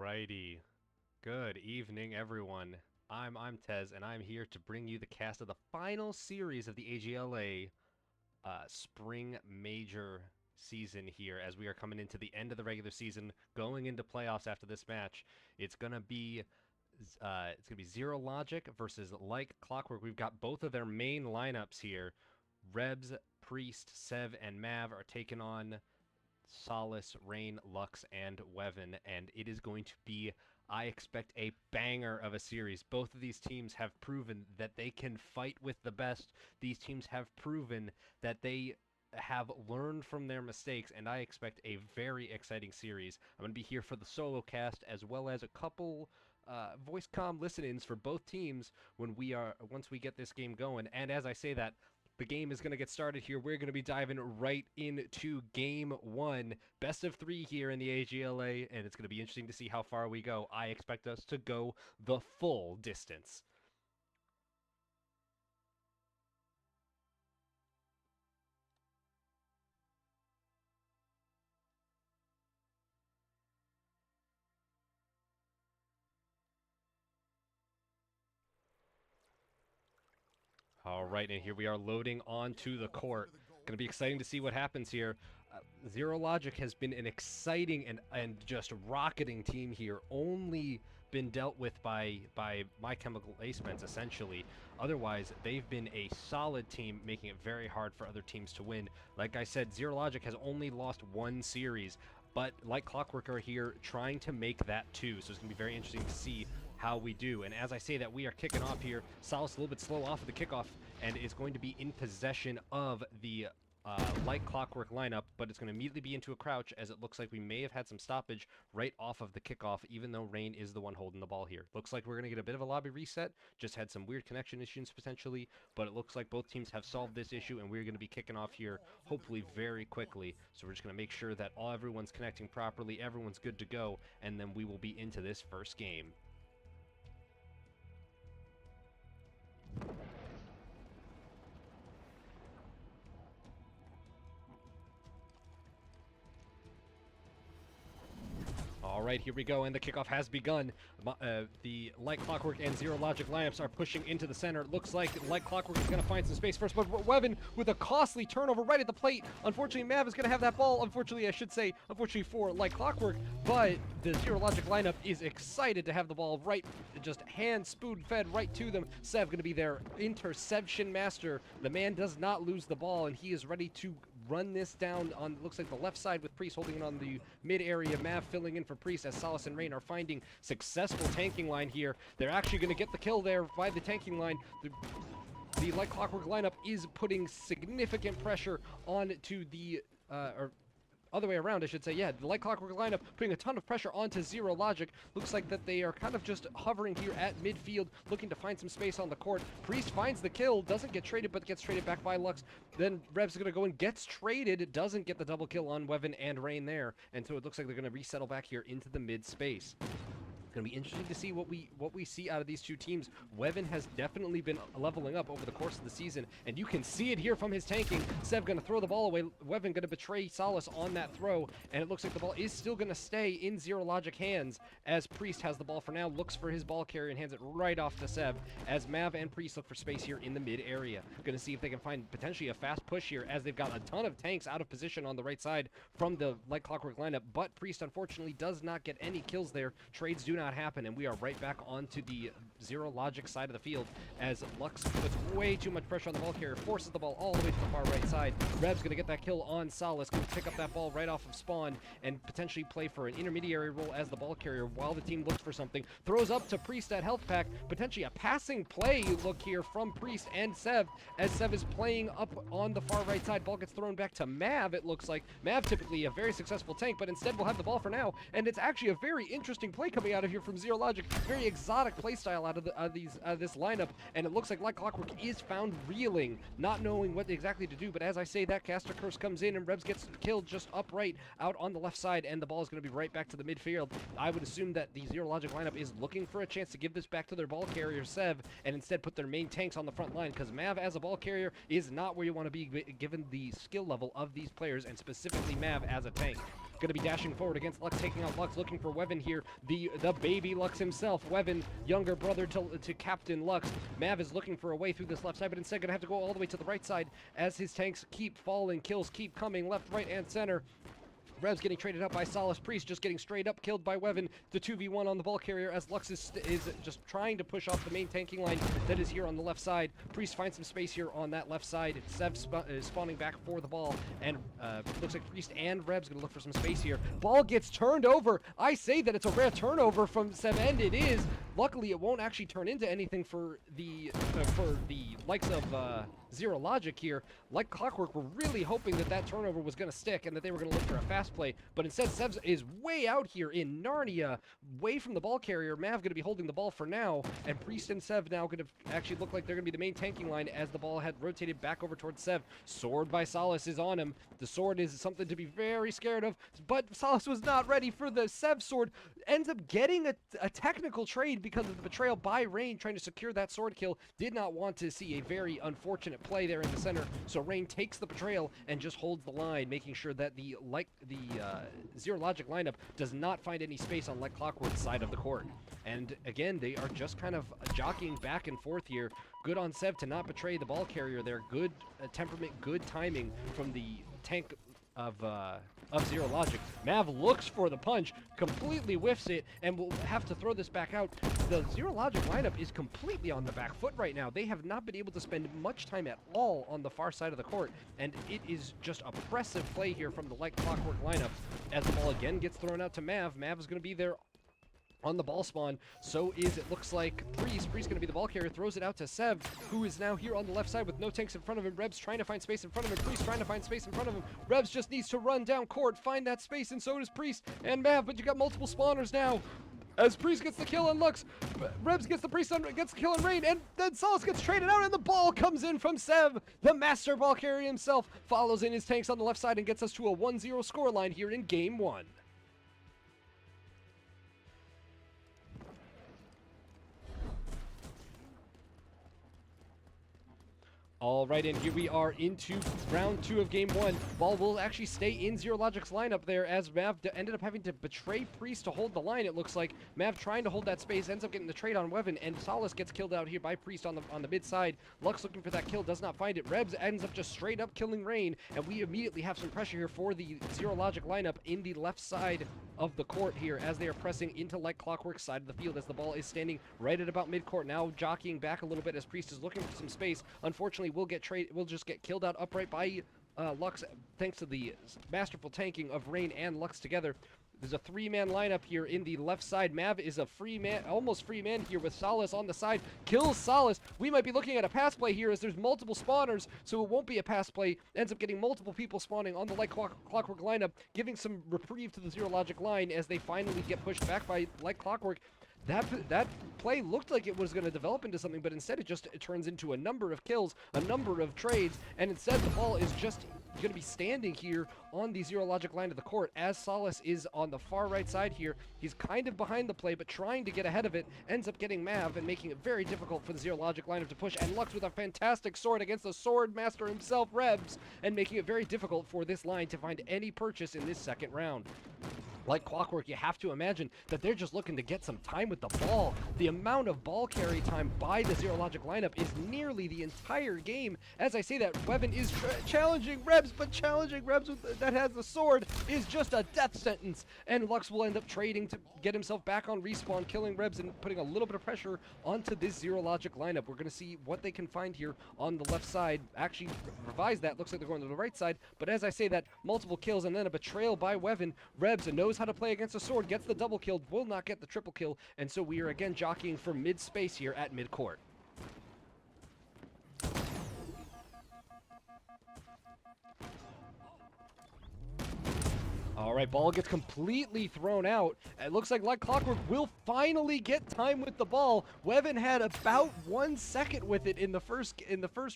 Alrighty. Good evening, everyone. I'm Tez, and I'm here to bring you the cast of the final series of the AGLA Spring Major season here, as we are coming into the end of the regular season, going into playoffs after this match. It's gonna be Zero Logic versus Like Clockwork. We've got both of their main lineups here. Rebs, Priest, Sev, and Mav are taking on Solace, Rain, Lux, and Weven, and it is going to be, I expect, a banger of a series. Both of these teams have proven that they can fight with the best. These teams have proven that they have learned from their mistakes, and I expect a very exciting series. I'm going to be here for the solo cast as well as a couple voice comm listen-ins for both teams once we get this game going. And as I say that, the game is going to get started here. We're going to be diving right into game one. Best of three here in the AGLA, and it's going to be interesting to see how far we go. I expect us to go the full distance. All right, and here we are loading onto the court. Going to be exciting to see what happens here. Zero Logic has been an exciting and just rocketing team here. Only been dealt with by My Chemical Acements, essentially. Otherwise, they've been a solid team, making it very hard for other teams to win. Like I said, Zero Logic has only lost one series, but Like Clockwork are here trying to make that two, so it's going to be very interesting to see how we do. And as I say that, we are kicking off here. Solace a little bit slow off of the kickoff and is going to be in possession of the Like Clockwork lineup, but it's going to immediately be into a crouch, as it looks like we may have had some stoppage right off of the kickoff, even though Rain is the one holding the ball here. Looks like we're going to get a bit of a lobby reset. Just had some weird connection issues potentially, but it looks like both teams have solved this issue, and we're going to be kicking off here hopefully very quickly. So we're just going to make sure that everyone's connecting properly, everyone's good to go, and then we will be into this first game. All right, here we go, and the kickoff has begun. The Like Clockwork and Zero Logic lineups are pushing into the center. It looks like Like Clockwork is going to find some space first, but Weven with a costly turnover right at the plate. Unfortunately, Mav is going to have that ball. Unfortunately, I should say, unfortunately for Like Clockwork, but the Zero Logic lineup is excited to have the ball right, just hand spoon-fed right to them. Sev going to be their interception master. The man does not lose the ball, and he is ready to run this down on, looks like, the left side with Priest holding it on the mid area. Mav filling in for Priest as Solace and Rain are finding successful tanking line here. They're actually going to get the kill there by the tanking line. The Like Clockwork lineup is putting significant pressure onto the, other way around, I should say. Yeah, the Like Clockwork lineup putting a ton of pressure onto Zero Logic. Looks like that they are kind of just hovering here at midfield, looking to find some space on the court. Priest finds the kill, doesn't get traded, but gets traded back by Lux. Then Rebs is going to go and gets traded, doesn't get the double kill on Weven and Rain there, and so it looks like they're going to resettle back here into the mid space. It's going to be interesting to see what we see out of these two teams. Weven has definitely been leveling up over the course of the season, and you can see it here from his tanking. Sev going to throw the ball away. Weven going to betray Solace on that throw, and it looks like the ball is still going to stay in Zero Logic hands as Priest has the ball for now, looks for his ball carrier and hands it right off to Sev as Mav and Priest look for space here in the mid area. Going to see if they can find potentially a fast push here, as they've got a ton of tanks out of position on the right side from the Like Clockwork lineup, but Priest unfortunately does not get any kills there. Trades do not happen, and we are right back onto the Zero Logic side of the field as Lux puts way too much pressure on the ball carrier, forces the ball all the way to the far right side. Reb's going to get that kill on Solace, going to pick up that ball right off of spawn and potentially play for an intermediary role as the ball carrier while the team looks for something. Throws up to Priest at health pack, potentially a passing play look here from Priest and Sev, as Sev is playing up on the far right side. Ball gets thrown back to Mav, it looks like. Mav typically a very successful tank, but instead will have the ball for now, and it's actually a very interesting play coming out of here from Zero Logic. Very exotic playstyle out of this lineup, and it looks like Clockwork is found reeling, not knowing what exactly to do. But as I say, that caster curse comes in, and Rebs gets killed just upright out on the left side, and the ball is going to be right back to the midfield. I would assume that the Zero Logic lineup is looking for a chance to give this back to their ball carrier Sev, and instead put their main tanks on the front line, because Mav as a ball carrier is not where you want to be given the skill level of these players, and specifically Mav as a tank. going to be dashing forward against Lux, taking out Lux, looking for Weven here, the baby Lux himself. Weven, younger brother to Captain Lux. Mav is looking for a way through this left side, but instead going to have to go all the way to the right side as his tanks keep falling, kills keep coming left, right, and center. Rebs getting traded up by Solace. Priest just getting straight up killed by Weven. The 2v1 on the ball carrier as Lux is just trying to push off the main tanking line that is here on the left side. Priest finds some space here on that left side. Sev is spawning back for the ball, and looks like Priest and Rebs gonna look for some space here. Ball gets turned over. I say that it's a rare turnover from Sev, and it is. Luckily, it won't actually turn into anything for the likes of Zero Logic here. Like Clockwork, we're really hoping that that turnover was going to stick and that they were going to look for a fast play. But instead, Sev is way out here in Narnia, way from the ball carrier. Mav going to be holding the ball for now, and Priest and Sev now going to actually look like they're going to be the main tanking line as the ball had rotated back over towards Sev. Sword by Solace is on him. The sword is something to be very scared of, but Solace was not ready for the Sev sword. Ends up getting a technical trade because of the betrayal by Rain trying to secure that sword kill. Did not want to see a very unfortunate play there in the center, so Rain takes the betrayal and just holds the line, making sure that the Zero Logic lineup does not find any space on Like Clockwork's side of the court. And again, they are just kind of jockeying back and forth here. Good on Sev to not betray the ball carrier there. Good temperament, good timing from the tank of Zero Logic. Mav looks for the punch, completely whiffs it, and will have to throw this back out. The Zero Logic lineup is completely on the back foot right now. They have not been able to spend much time at all on the far side of the court, and it is just oppressive play here from the Like Clockwork lineup as the ball again gets thrown out to Mav. Mav is going to be there on the ball spawn. So is, it looks like, Priest. Priest going to be the ball carrier, throws it out to Sev, who is now here on the left side with no tanks in front of him. Rebs trying to find space in front of him. Priest trying to find space in front of him. Rebs just needs to run down court, find that space, and so does Priest and Mav, but you got multiple spawners now. As Priest gets the kill on Lux, Rebs gets the Priest gets the kill on Rain, and then Solace gets traded out, and the ball comes in from Sev. The master ball carrier himself follows in his tanks on the left side and gets us to a 1-0 scoreline here in Game 1. All right, and here we are into round 2 of Game 1. Ball will actually stay in Zero Logic's lineup there as Mav ended up having to betray Priest to hold the line, it looks like. Mav trying to hold that space, ends up getting the trade on Weven, and Solace gets killed out here by Priest on the mid side. Lux looking for that kill, does not find it. Rebs ends up just straight up killing Rain, and we immediately have some pressure here for the Zero Logic lineup in the left side of the court here as they are pressing into Like Clockwork's side of the field as the ball is standing right at about mid-court, now jockeying back a little bit as Priest is looking for some space. Unfortunately, we'll just get killed out upright by Lux thanks to the masterful tanking of Rain and Lux together. There's a 3-man lineup here in the left side. Mav is a free man, almost free man here with Solace on the side. Kills Solace. We might be looking at a pass play here as there's multiple spawners, so it won't be a pass play. Ends up getting multiple people spawning on the Like Clockwork lineup, giving some reprieve to the Zero Logic line as they finally get pushed back by Like Clockwork. That play looked like it was going to develop into something, but instead it turns into a number of kills, a number of trades, and instead the ball is just going to be standing here on the Zero Logic line of the court as Solace is on the far right side here. He's kind of behind the play, but trying to get ahead of it, ends up getting Mav and making it very difficult for the Zero Logic lineup to push, and Lux with a fantastic sword against the sword master himself, Rebs, and making it very difficult for this line to find any purchase in this second round. Like Clockwork, you have to imagine that they're just looking to get some time with the ball. The amount of ball carry time by the Zero Logic lineup is nearly the entire game. As I say that, Weven is challenging Rebs, but challenging Rebs that has the sword is just a death sentence. And Lux will end up trading to get himself back on respawn, killing Rebs and putting a little bit of pressure onto this Zero Logic lineup. We're going to see what they can find here on the left side. Actually, revise that. Looks like they're going to the right side. But as I say that, multiple kills and then a betrayal by Weven. Rebs knows how to play against a sword, gets the double kill, will not get the triple kill, and so we are again jockeying for mid space here at mid court. All right, ball gets completely thrown out. It looks like Clockwork will finally get time with the ball. Weven had about 1 second with it in the first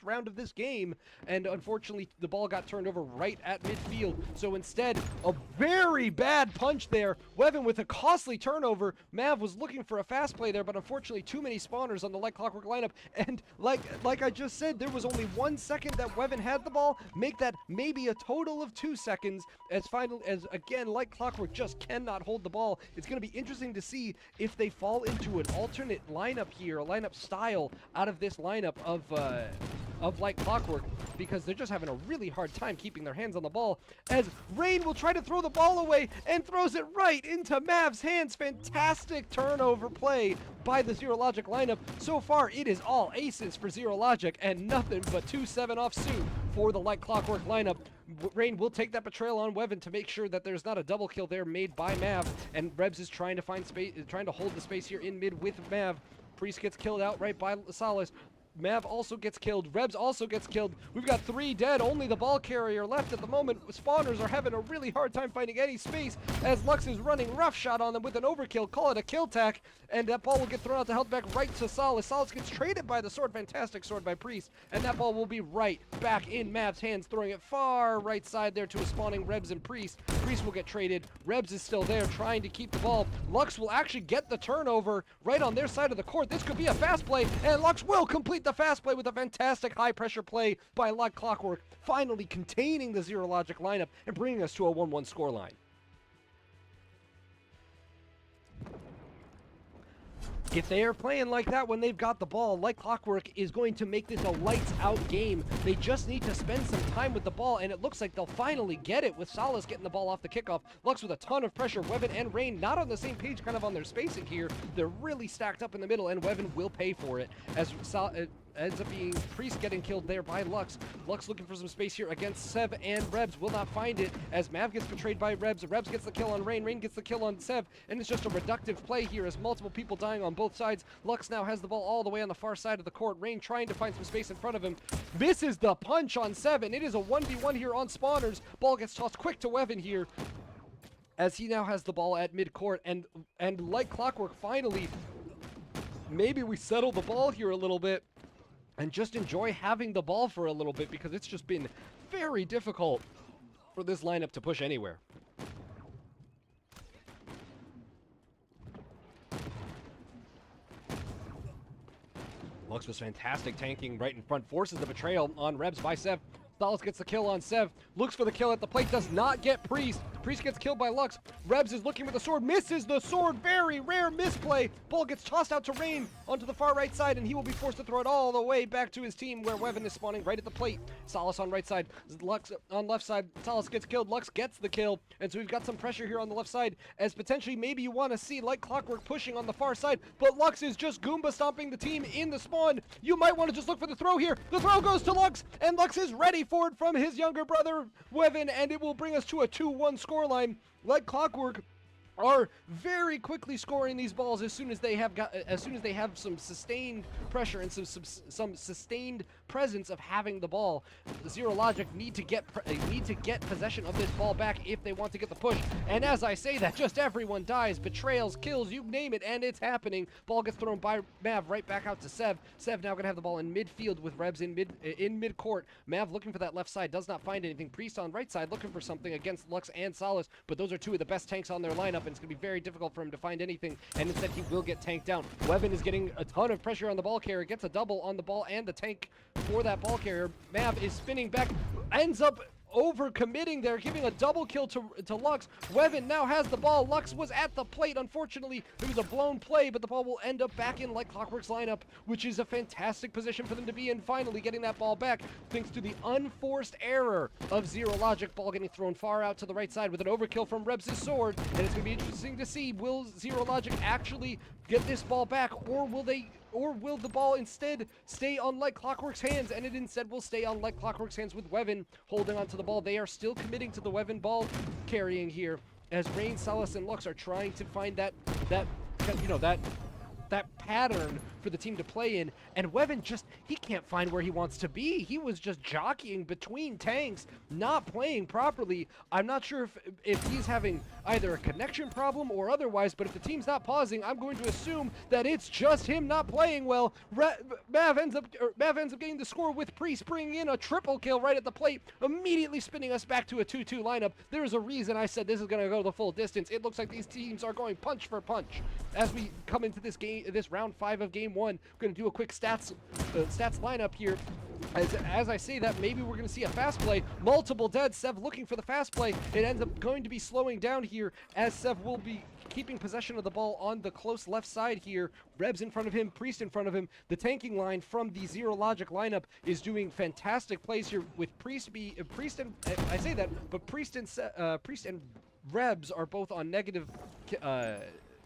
round of this game, and unfortunately the ball got turned over right at midfield. So instead, a very bad punch there. Weven with a costly turnover. Mav was looking for a fast play there, but unfortunately too many spawners on the Like Clockwork lineup. And like I just said, there was only 1 second that Weven had the ball. Make that maybe a total of 2 seconds as again, like Clockwork just cannot hold the ball. It's going to be interesting to see if they fall into an alternate lineup here, a lineup style out of this lineup of like Clockwork, because they're just having a really hard time keeping their hands on the ball, as Rain will try to throw the ball away and throws it right into Mav's hands. Fantastic turnover play by the Zero Logic lineup. So far, it is all aces for Zero Logic and nothing but 2-7 off suit for the Like Clockwork lineup. Rain will take that betrayal on Weven to make sure that there's not a double kill there made by Mav, and Rebs is trying to find space, trying to hold the space here in mid with Mav. Priest gets killed outright by Salas. Mav also gets killed. Rebs also gets killed. We've got 3 dead. Only the ball carrier left at the moment. Spawners are having a really hard time finding any space as Lux is running roughshod on them with an overkill. Call it a kill tack. And that ball will get thrown out to health back right to Salas. Salas gets traded by the sword. Fantastic sword by Priest. And that ball will be right back in Mav's hands, throwing it far right side there to a spawning Rebs and Priest. Priest will get traded. Rebs is still there trying to keep the ball. Lux will actually get the turnover right on their side of the court. This could be a fast play, and Lux will complete the fast play with a fantastic high pressure play by Like Clockwork, finally containing the Zero Logic lineup and bringing us to a 1-1 scoreline. If they are playing like that when they've got the ball, Like Clockwork is going to make this a lights-out game. They just need to spend some time with the ball, and it looks like they'll finally get it with Salas getting the ball off the kickoff. Lux with a ton of pressure. Weven and Rain not on the same page kind of on their spacing here. They're really stacked up in the middle, and Weven will pay for it as ends up being Priest getting killed there by Lux. Lux looking for some space here against Sev, and Rebs will not find it as Mav gets betrayed by Rebs. Rebs gets the kill on Rain. Rain gets the kill on Sev, and it's just a reductive play here as multiple people dying on both sides. Lux now has the ball all the way on the far side of the court. Rain trying to find some space in front of him. Misses the punch on Sev, and it is a 1v1 here on spawners. Ball gets tossed quick to Weven here as he now has the ball at mid-court, and Like Clockwork finally, maybe we settle the ball here a little bit and just enjoy having the ball for a little bit, because it's just been very difficult for this lineup to push anywhere. Lux was fantastic tanking right in front, forces the betrayal on Rebs by Sev. Salas gets the kill on Sev, looks for the kill at the plate, does not get Priest. Priest gets killed by Lux. Rebs is looking with the sword, misses the sword, very rare misplay. Ball gets tossed out to Rain onto the far right side, and he will be forced to throw it all the way back to his team where Weven is spawning right at the plate. Salas on right side, Lux on left side. Salas gets killed, Lux gets the kill, and so we've got some pressure here on the left side as potentially maybe you want to see Like Clockwork pushing on the far side, but Lux is just Goomba stomping the team in the spawn. You might want to just look for the throw here. The throw goes to Lux, and Lux is ready for it from his younger brother Weven, and it will bring us to a 2-1 scoreline. Like Clockwork are very quickly scoring these balls as soon as they have some sustained pressure and some sustained presence of having the ball. Zero Logic need to get possession of this ball back if they want to get the push. And as I say that, just everyone dies, betrayals, kills, you name it, and it's happening. Ball gets thrown by Mav right back out to Sev. Sev now gonna have the ball in midfield with Rebs in mid-court. Mav looking for that left side, does not find anything. Priest on right side looking for something against Lux and Salas, but those are two of the best tanks on their lineup, and it's going to be very difficult for him to find anything, and instead he will get tanked down. Weven is getting a ton of pressure on the ball carrier, gets a double on the ball and the tank for that ball carrier. Mav is spinning back, ends up over-committing there, giving a double kill to Lux. Weven now has the ball. Lux was at the plate. Unfortunately, it was a blown play, but the ball will end up back in Like Clockwork's lineup, which is a fantastic position for them to be in, finally getting that ball back, thanks to the unforced error of Zero Logic. Ball getting thrown far out to the right side with an overkill from Rebs' sword, and it's going to be interesting to see, will Zero Logic actually get this ball back, or will the ball instead stay on Like Clockwork's hands? And it instead will stay on Like Clockwork's hands with Weven holding onto the ball. They are still committing to the Weven ball carrying here as Rain, Salas, and Lux are trying to find that pattern for the team to play in, and Weven he can't find where he wants to be. He was just jockeying between tanks, not playing properly. I'm not sure if he's having either a connection problem or otherwise, but if the team's not pausing, I'm going to assume that it's just him not playing well. Mav ends up getting the score with Priest bringing in a triple kill right at the plate, immediately spinning us back to a 2-2 lineup. There's a reason I said this is going to go the full distance. It looks like these teams are going punch for punch as we come into this game, this round 5 of game 1. We're going to do a quick stats lineup here. As I say that, maybe we're going to see a fast play. Multiple dead. Sev looking for the fast play. It ends up going to be slowing down here, as Sev will be keeping possession of the ball on the close left side here. Rebs in front of him, Priest in front of him. The tanking line from the Zero Logic lineup is doing fantastic plays here with Priest and I say that, but Priest and Rebs are both on negative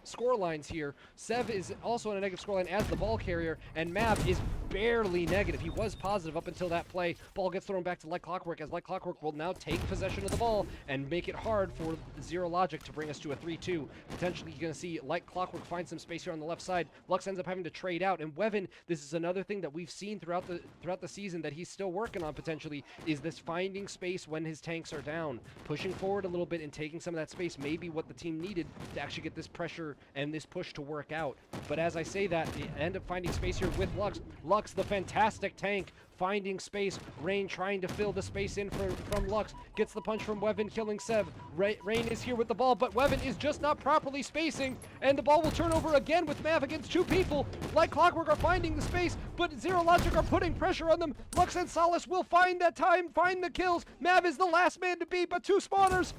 score lines here. Sev is also on a negative scoreline as the ball carrier, and Mav is barely negative. He was positive up until that play. Ball gets thrown back to Like Clockwork, as Like Clockwork will now take possession of the ball and make it hard for Zero Logic to bring us to a 3-2. Potentially you're going to see Like Clockwork find some space here on the left side. Lux ends up having to trade out, and Wevin, this is another thing that we've seen throughout the season that he's still working on potentially, is this finding space when his tanks are down. Pushing forward a little bit and taking some of that space may be what the team needed to actually get this pressure and this push to work out. But as I say that, they end up finding space here with Lux. Lux, the fantastic tank, finding space. Rain trying to fill the space in from Lux. Gets the punch from Wevin, killing Sev. Rain is here with the ball, but Wevin is just not properly spacing, and the ball will turn over again with Mav against two people. Like Clockwork are finding the space, but Zero Logic are putting pressure on them. Lux and Solace will find that time, find the kills. Mav is the last man to beat, but two spawners.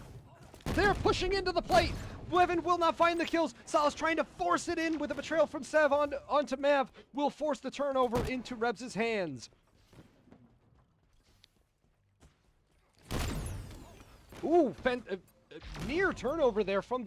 They're pushing into the plate. Wevin will not find the kills. Solace trying to force it in with a betrayal from Sev onto Mav. Will force the turnover into Rebs' hands. Ooh, near turnover there from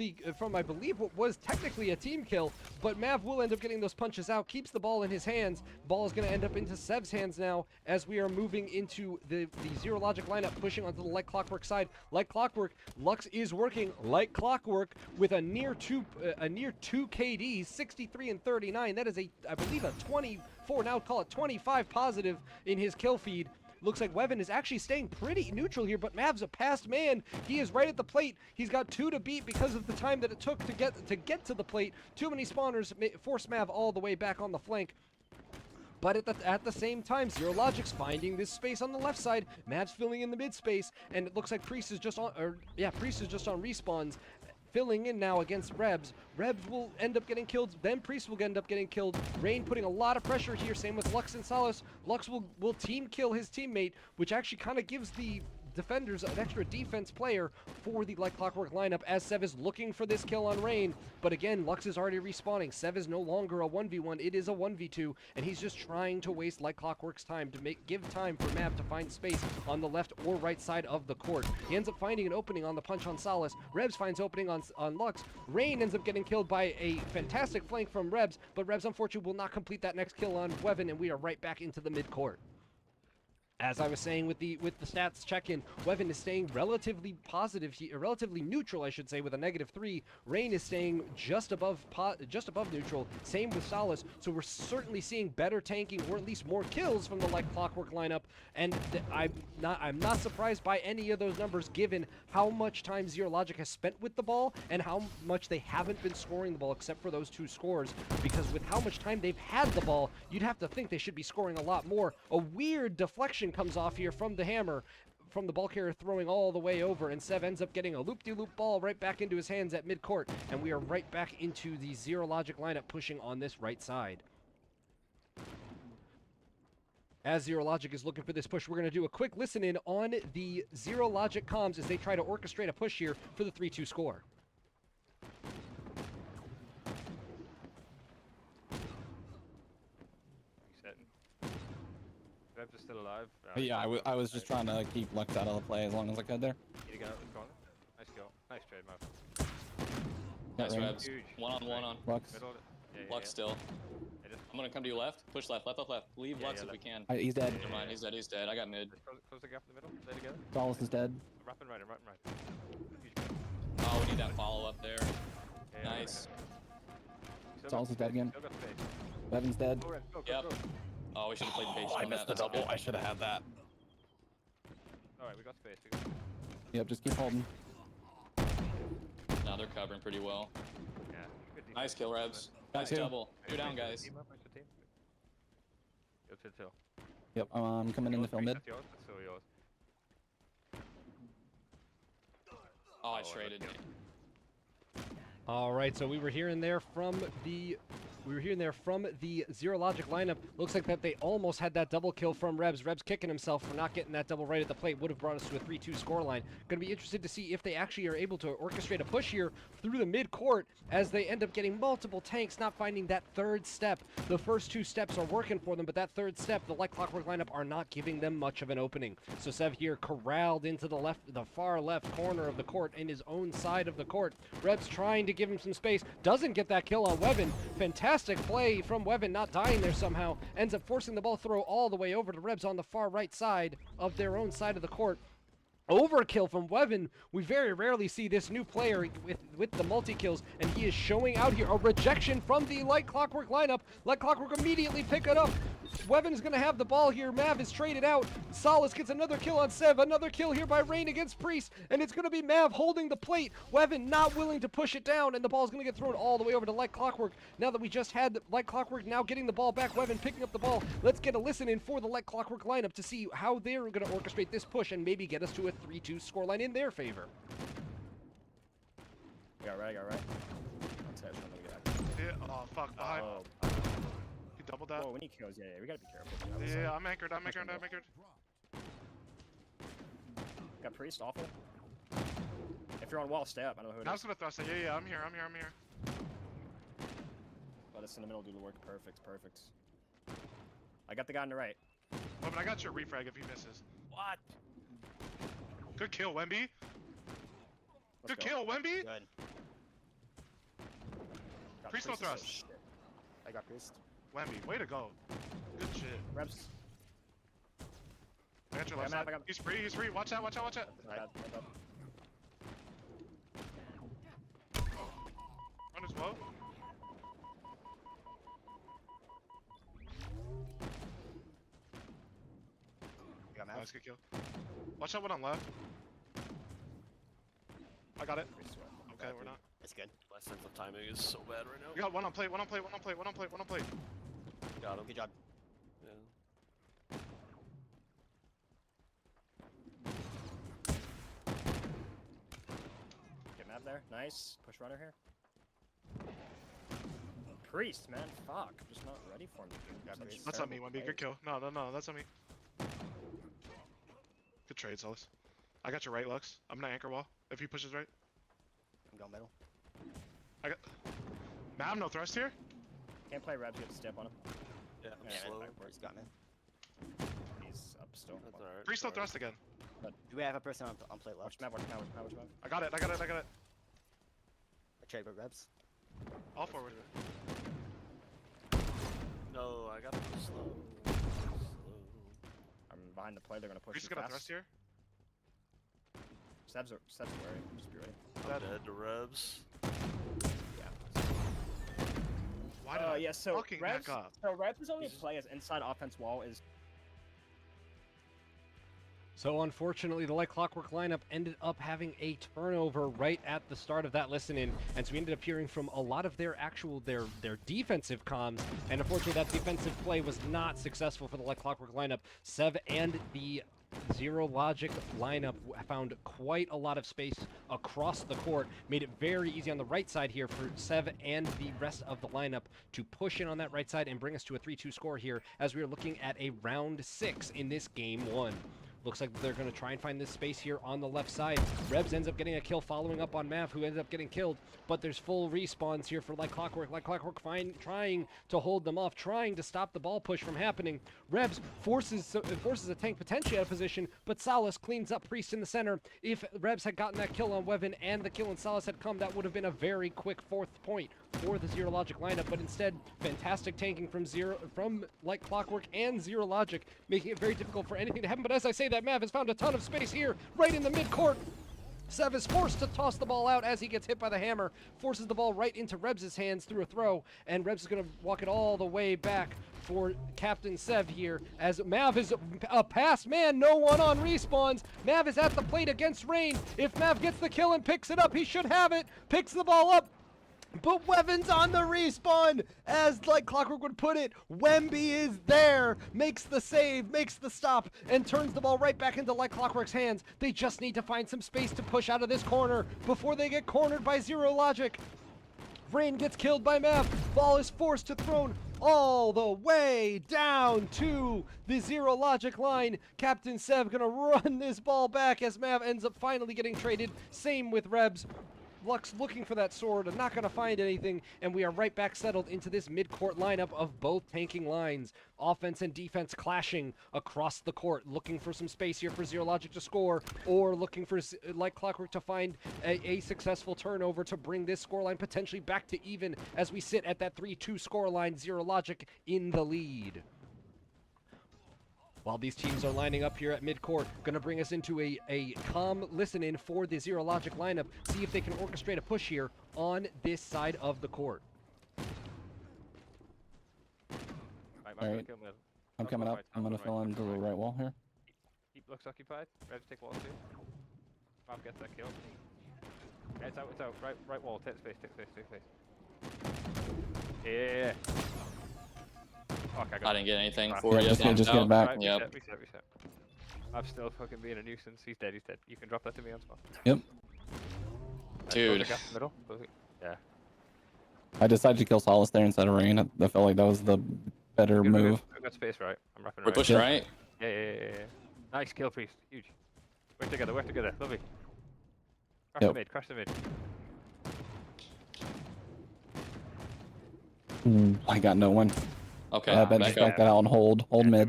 I believe what was technically a team kill, but Mav will end up getting those punches out, keeps the ball in his hands. Ball is going to end up into Sev's hands now as we are moving into the Zero Logic lineup, pushing onto the Like Clockwork side. Like Clockwork, Lux is working like clockwork with a near 2 KD, 63 and 39. That is I believe a 24, now call it 25 positive in his kill feed. Looks like Wevin is actually staying pretty neutral here, but Mav's a passed man. He is right at the plate. He's got 2 to beat because of the time that it took to get to the plate. Too many spawners force Mav all the way back on the flank. But at the same time, Zero Logic's finding this space on the left side. Mav's filling in the mid space, and it looks like Priest is just on respawns. Filling in now against Rebs. Rebs will end up getting killed, then Priest will end up getting killed. Rain putting a lot of pressure here, same with Lux and Solace. Lux will team kill his teammate, which actually kind of gives the defenders an extra defense player for the Like Clockwork lineup, as Sev is looking for this kill on Rain. But again, Lux is already respawning. Sev is no longer a 1v1, it is a 1v2, and he's just trying to waste Like Clockwork's time to give time for Mav to find space on the left or right side of the court. He ends up finding an opening on the punch on Solace. Rebs finds opening on Lux. Rain ends up getting killed by a fantastic flank from Rebs, but Rebs unfortunately will not complete that next kill on Wevin, and we are right back into the mid court. As I was saying with the stats check-in, Wevin is staying relatively positive, relatively neutral, I should say, with a -3. Rain is staying just above neutral. Same with Solace. So we're certainly seeing better tanking, or at least more kills from the Like Clockwork lineup. And I'm not surprised by any of those numbers, given how much time Zero Logic has spent with the ball and how much they haven't been scoring the ball, except for those 2 scores. Because with how much time they've had the ball, you'd have to think they should be scoring a lot more. A weird deflection comes off here from the hammer, from the ball carrier throwing all the way over, and Sev ends up getting a loop-de-loop ball right back into his hands at mid-court, and we are right back into the Zero Logic lineup pushing on this right side. As Zero Logic is looking for this push, we're going to do a quick listen-in on the Zero Logic comms as they try to orchestrate a push here for the 3-2 score. Rebs is still alive. Yeah, I was just trying to keep Lux out of the play as long as I could there. Need to get out of the corner. Nice go. Nice trade, Mav. Nice Rain. Rebs. Huge. One on. Lux. Middle. Yeah, Lux still. I'm gonna come to you left. Push left. Left. Leave Yeah, Lux yeah, if we can. He's dead. Never mind. He's dead. I got mid. Just close the gap in the middle. Stay together. Solace is dead. Wrap and right. Huge go. Oh, we need that follow up there. Yeah, Nice. Solace is dead again. Still got space. Wevin's dead. Go, Red. Go. Yep. Oh, we should have played the bait. I missed the double. I should have had that. Alright, we got space. Yep, just keep holding. Now they're covering pretty well. Yeah. Good defense. Nice kill, Rebs. Got Nice two. double. You're down, guys. Team up, nice team. Go to. Yep, I'm coming in to fill mid. That's yours. That's all yours. Oh, I traded. All right, so we were hearing there from the we were hearing there from the Zero Logic lineup. Looks like that they almost had that double kill from Rebs. Rebs kicking himself for not getting that double right at the plate. Would have brought us to a 3-2 scoreline. Going to be interested to see if they actually are able to orchestrate a push here through the mid-court as they end up getting multiple tanks, not finding that third step. The first 2 steps are working for them, but that third step, the Like Clockwork lineup are not giving them much of an opening. So Sev here corralled into the far left corner of the court in his own side of the court. Rebs trying to give him some space. Doesn't get that kill on Wevin. Fantastic play from Wevin, not dying there somehow. Ends up forcing the ball throw all the way over to Rebs on the far right side of their own side of the court. Overkill from Wevin. We very rarely see this new player with the multi-kills, and he is showing out here. A rejection from the Like Clockwork lineup. Like Clockwork immediately pick it up. Wevin is going to have the ball here. Mav is traded out. Solace gets another kill on Sev. Another kill here by Rain against Priest, and it's going to be Mav holding the plate. Wevin not willing to push it down, and the ball is going to get thrown all the way over to Like Clockwork. Now that we just had Like Clockwork now getting the ball back, Wevin picking up the ball. Let's get a listen in for the Like Clockwork lineup to see how they're going to orchestrate this push and maybe get us to a 3-2 scoreline in their favor. Got right. Yeah, oh, fuck, behind. Oh. He doubled that. Whoa, we need kills. Yeah, we gotta be careful. Yeah, I'm anchored. Got Priest, awful. If you're on wall, stay up. I don't know who it I is. was gonna thrust it. Yeah, I'm here. Let us in the middle do the work. Perfect. I got the guy on the right. Oh, but I got your refrag if he misses. What? Good kill, Wemby. Let's Good go. kill, Wemby. Good. Got Priest no is so thrust. shit. I got Priest. Wemby, way to go. Good shit. Rebs. I got your I left got side. map, I got- He's free. Watch out. Right. Run as well. Got map. Nice, good kill. Watch out one on left. I got it. Priest, well. Okay, we're not. It's good. My sense of timing is so bad right now. We got one on plate. Got him. Good job. Yeah. Get map there. Nice. Push runner here. Priest, man. Fuck. I'm just not ready for him. That's on me, Wemby. Good kill. No, that's on me. Good trade, Solus. I got your right, Lux. I'm gonna anchor wall if he pushes right. I'm going middle. I got. Mav, no thrust here. Can't play Rebs. You have to step on him. Yeah, I'm Yeah, slow. He's got me. He's up still. That's alright. Priest no thrust again. Do we have a person on plate Watch left? map. I got it. A trade with Rebs? All forward. No, I got to go slow. I'm behind the play. They're gonna push Priest you gonna fast. thrust here. Seb's worried. Just be ready. I'm dead to Rebs. Why did I Yeah. So fucking Rebs. back up? So Rebs only play as inside offense wall is. So unfortunately, the Like Clockwork lineup ended up having a turnover right at the start of that listen-in, and so we ended up hearing from a lot of their defensive comms, and unfortunately that defensive play was not successful for the Like Clockwork lineup. Sev and the Zero Logic lineup found quite a lot of space across the court, made it very easy on the right side here for Sev and the rest of the lineup to push in on that right side and bring us to a 3-2 score here as we are looking at a round 6 in this game 1. Looks like they're going to try and find this space here on the left side. Rebs ends up getting a kill following up on Mav, who ends up getting killed. But there's full respawns here for Like Clockwork. Like Clockwork trying to hold them off, trying to stop the ball push from happening. Rebs forces a tank potentially out of position, but Solace cleans up Priest in the center. If Rebs had gotten that kill on Wevin and the kill on Solace had come, that would have been a very quick 4th point for the Zero Logic lineup. But instead, fantastic tanking from Like Clockwork and Zero Logic, making it very difficult for anything to happen. But as I say, that Mav has found a ton of space here, right in the mid-court. Sev is forced to toss the ball out as he gets hit by the hammer, forces the ball right into Rebs' hands through a throw, and Rebs is going to walk it all the way back for Captain Sev here, as Mav is a pass man, no one on respawns. Mav is at the plate against Rain. If Mav gets the kill and picks it up, he should have it, picks the ball up. But Wevin's on the respawn, as Like Clockwork would put it. Wemby is there, makes the save, makes the stop, and turns the ball right back into Like Clockwork's hands. They just need to find some space to push out of this corner before they get cornered by Zero Logic. Rain gets killed by Mav. Ball is forced to thrown all the way down to the Zero Logic line. Captain Sev gonna run this ball back as Mav ends up finally getting traded. Same with Rebs. Lux looking for that sword and not going to find anything, and we are right back settled into this mid-court lineup of both tanking lines. Offense and defense clashing across the court, looking for some space here for Zero Logic to score, or looking for, like Clockwork, to find a successful turnover to bring this scoreline potentially back to even as we sit at that 3-2 scoreline. Zero Logic in the lead. While these teams are lining up here at midcourt, going to bring us into a calm listen-in for the Zero Logic lineup, see if they can orchestrate a push here on this side of the court. Alright, I'm coming up. I'm going to fill into the right wall here. Keep Lux occupied. Rebs take wall 2. Bob gets that kill. Yeah, it's out. Right wall. Take space. Yeah. Fuck, I didn't get anything Right. for Yeah, you. just get it back. Right, Yep. reset. I'm still fucking being a nuisance. He's dead. You can drop that to me on spot. Yep. Dude. Middle. Yeah. I decided to kill Solace there instead of Rain. I felt like that was the better move. I've got space right. I'm wrapping We're right. pushing right. Yeah. Nice kill, Priest. Huge. Work together. Lovely. Crash the mid. I got no one. Okay, I bet back just up. back that out and hold mid.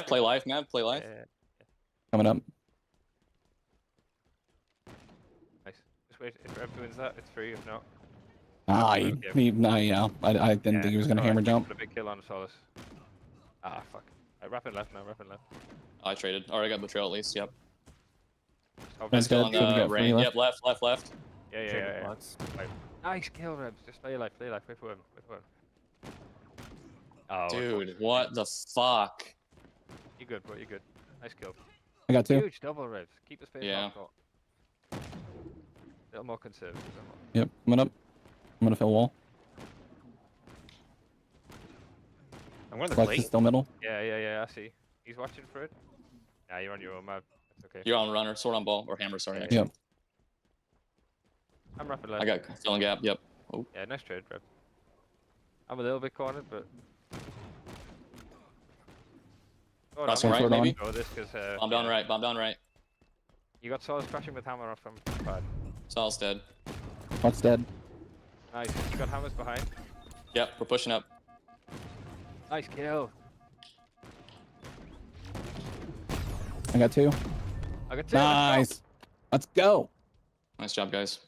Play life, man. Play life. Yeah. Coming up. Nice. Just wait. If Rebs wins that, it's free. If not, Yeah. I didn't think he was going to hammer jump. Put a big kill on Solace. Ah, fuck. Right, wrapping left now. I traded. Already got betrayal at least. Yep. That's Still good. on So we got rain. free Yep, left. Yeah. Right. Nice kill, Rebs. Just play life. Wait for him. Oh, Dude, what the fuck? You're good, bro. You're good. Nice kill. I got 2. Huge double Rebs. Keep the space. Yeah. A little more conservative. Yep, coming up. I'm going to fill wall. I'm going to Flex is still middle. Yeah. I see. He's watching for it. Nah, you're on your own, man. That's okay. You're on runner, sword on ball, or hammer, sorry. Actually. Yep. I'm wrapping left. I got filling gap, yep. Yeah, nice trade, Reb. I'm a little bit cornered, but. Crossing right, right, maybe? Go this because. Bomb down right. You got Solace crashing with hammer off from side. Sol's dead. What's dead? Nice. You got hammers behind. Yep, we're pushing up. Nice kill. I got 2. I got 2. Nice. Let's go. Nice job, guys.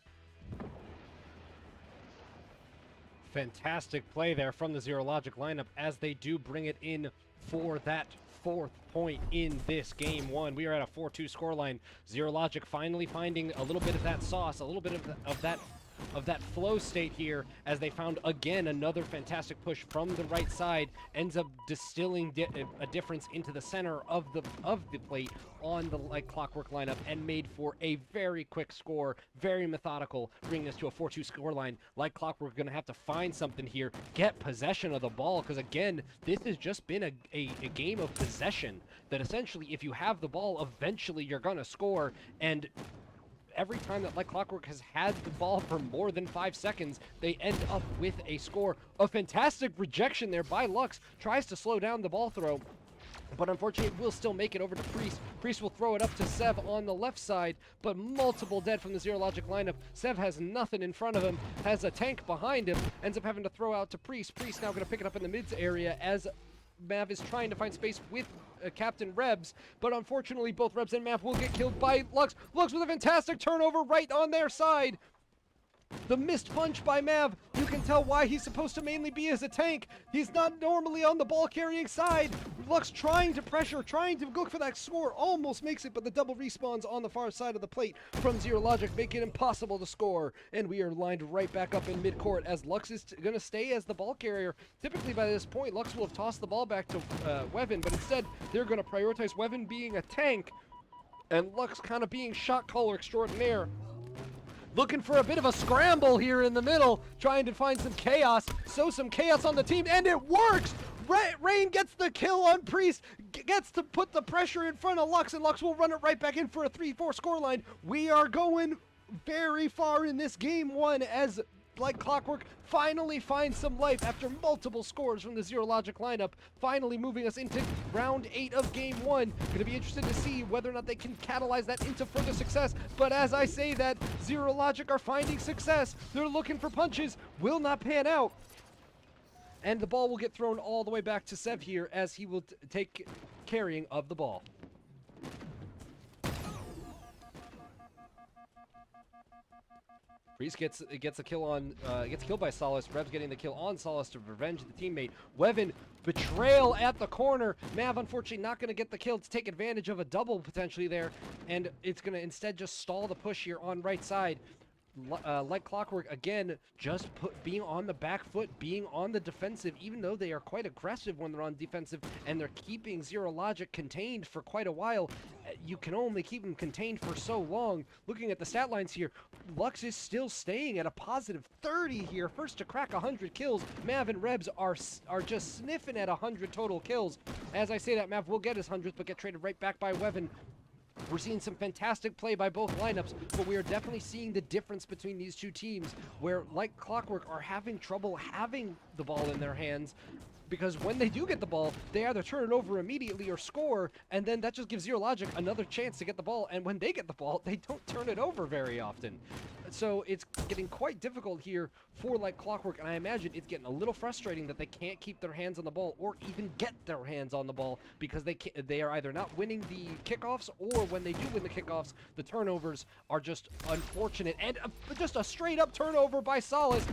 Fantastic play there from the Zero Logic lineup as they do bring it in for that 4th point in this game 1. We are at a 4-2 scoreline. Zero Logic finally finding a little bit of that sauce, a little bit of that flow state here as they found again another fantastic push from the right side, ends up distilling a difference into the center of the plate on the Like Clockwork lineup and made for a very quick score, very methodical, bringing us to a 4-2 scoreline. Like Clockwork going to have to find something here, get possession of the ball, because again, this has just been a game of possession, that essentially if you have the ball, eventually you're going to score, and every time that Like Clockwork has had the ball for more than 5 seconds, they end up with a score. A fantastic rejection there by Lux. Tries to slow down the ball throw, but unfortunately will still make it over to Priest. Priest will throw it up to Sev on the left side, but multiple dead from the Zero Logic lineup. Sev has nothing in front of him, has a tank behind him, ends up having to throw out to Priest. Priest now going to pick it up in the mids area as Mav is trying to find space with Captain Rebs, but unfortunately both Rebs and Mav will get killed by Lux. Lux with a fantastic turnover right on their side. The missed punch by Mav, you can tell why he's supposed to mainly be as a tank. He's not normally on the ball carrying side. Lux trying to pressure, trying to look for that score, almost makes it, but the double respawns on the far side of the plate from Zero Logic make it impossible to score. And we are lined right back up in midcourt as Lux is going to stay as the ball carrier. Typically by this point, Lux will have tossed the ball back to Wevin, but instead they're going to prioritize Wevin being a tank and Lux kind of being shot caller extraordinaire. Looking for a bit of a scramble here in the middle, trying to find some chaos, sow some chaos on the team, and it works! Rain gets the kill on Priest, gets to put the pressure in front of Lux, and Lux will run it right back in for a 3-4 scoreline. We are going very far in this game 1 as Like Clockwork finally finds some life after multiple scores from the Zero Logic lineup, finally moving us into round 8 of game 1. Gonna be interested to see whether or not they can catalyze that into further success, but as I say that, Zero Logic are finding success. They're looking for punches, will not pan out. And the ball will get thrown all the way back to Sev here as he will take carrying of the ball. Priest gets a kill on gets killed by Solace. Rebs getting the kill on Solace to revenge the teammate. Wevin, betrayal at the corner. Mav unfortunately not going to get the kill to take advantage of a double potentially there, and it's going to instead just stall the push here on right side. Like Clockwork again, just being on the back foot, being on the defensive, even though they are quite aggressive when they're on defensive, and they're keeping Zero Logic contained for quite a while. You can only keep them contained for so long. Looking at the stat lines here, Lux is still staying at a positive 30 here, first to crack 100 kills. Mav and Rebs are just sniffing at 100 total kills. As I say that, Mav will get his 100th, but get traded right back by Wevin. We're seeing some fantastic play by both lineups, but we are definitely seeing the difference between these two teams, where Like Clockwork are having trouble having the ball in their hands, because when they do get the ball, they either turn it over immediately or score, and then that just gives Zero Logic another chance to get the ball, and when they get the ball, they don't turn it over very often. So it's getting quite difficult here for Like Clockwork, and I imagine it's getting a little frustrating that they can't keep their hands on the ball or even get their hands on the ball, because they are either not winning the kickoffs, or when they do win the kickoffs, the turnovers are just unfortunate. And just a straight up turnover by Solace.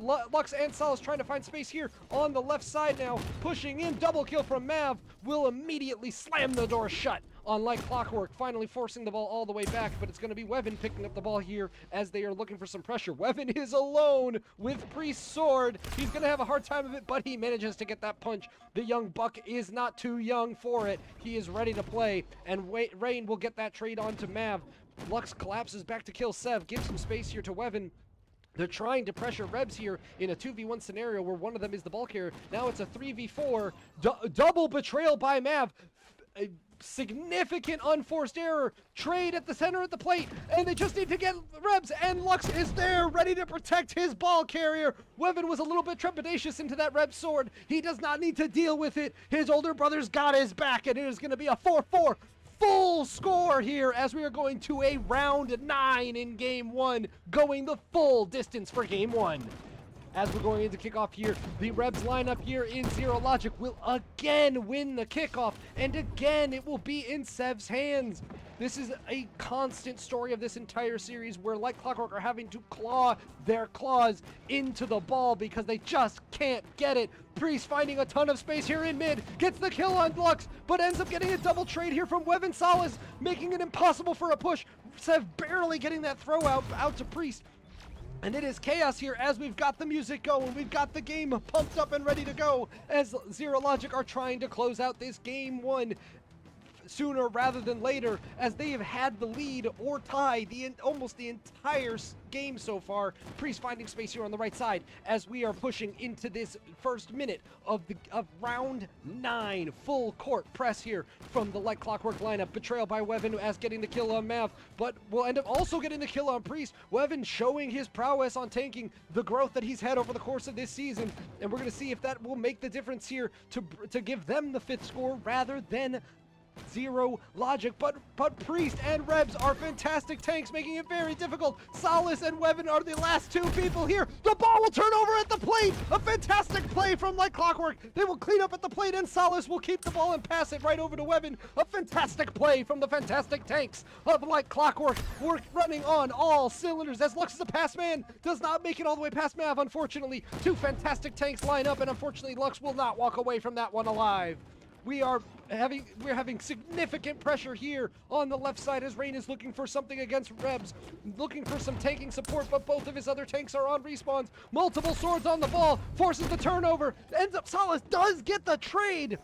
Lux and Solace trying to find space here on the left side now, pushing in, double kill from Mav, will immediately slam the door shut on Like Clockwork, finally forcing the ball all the way back, but it's going to be Wevin picking up the ball here as they are looking for some pressure. Wevin is alone with Priest's sword. He's going to have a hard time of it, but he manages to get that punch. The young buck is not too young for it. He is ready to play, and Rain will get that trade on to Mav. Lux collapses back to kill Sev, gives some space here to Wevin. They're trying to pressure Rebs here in a 2v1 scenario where one of them is the ball carrier. Now it's a 3v4. Double betrayal by Mav. A significant unforced error. Trade at the center of the plate, and they just need to get Rebs, and Lux is there ready to protect his ball carrier. Wevin was a little bit trepidatious into that Rebs sword. He does not need to deal with it. His older brother's got his back, and it is going to be a 4-4. Full score here as we are going to a round 9 in game 1, going the full distance for game 1. As we're going into kickoff here, the Rebs lineup here in Zero Logic will again win the kickoff, and again it will be in Sev's hands. This is a constant story of this entire series where Like Clockwork are having to claw their claws into the ball because they just can't get it. Priest finding a ton of space here in mid, gets the kill on Lux, but ends up getting a double trade here from Wevin Solace, making it impossible for a push. Sev barely getting that throw out to Priest. And it is chaos here as we've got the music going. We've got the game pumped up and ready to go as Zero Logic are trying to close out this game 1 sooner rather than later, as they have had the lead or tie almost the entire game so far. Priest finding space here on the right side as we are pushing into this first minute of round 9. Full court press here from the Like Clockwork lineup. Betrayal by Wevin as getting the kill on Mav, but will end up also getting the kill on Priest. Wevin showing his prowess on tanking, the growth that he's had over the course of this season, and we're going to see if that will make the difference here to give them the 5th score rather than Zero Logic. But Priest and Rebs are fantastic tanks, making it very difficult. Solace and Wevin are the last 2 people here. The ball will turn over at the plate. A fantastic play from Like Clockwork. They will clean up at the plate, and Solace will keep the ball and pass it right over to Wevin. A fantastic play from the fantastic tanks of Like Clockwork. We're running on all cylinders as Lux is a pass man. Does not make it all the way past Mav, unfortunately. 2 fantastic tanks line up, and unfortunately Lux will not walk away from that one alive. We're having significant pressure here on the left side as Rain is looking for something against Rebs, looking for some tanking support, but both of his other tanks are on respawns. Multiple swords on the ball, forces the turnover, ends up Solace does get the trade.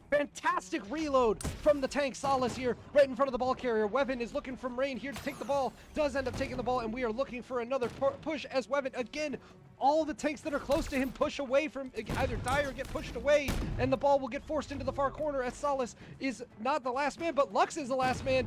Fantastic reload from the tank. Solace here right in front of the ball carrier. Wevin is looking from Rain here to take the ball, does end up taking the ball, and we are looking for another push as Wevin again. All the tanks that are close to him push away from, either die or get pushed away, and the ball will get forced into the far corner as Solace is not the last man, but Lux is the last man.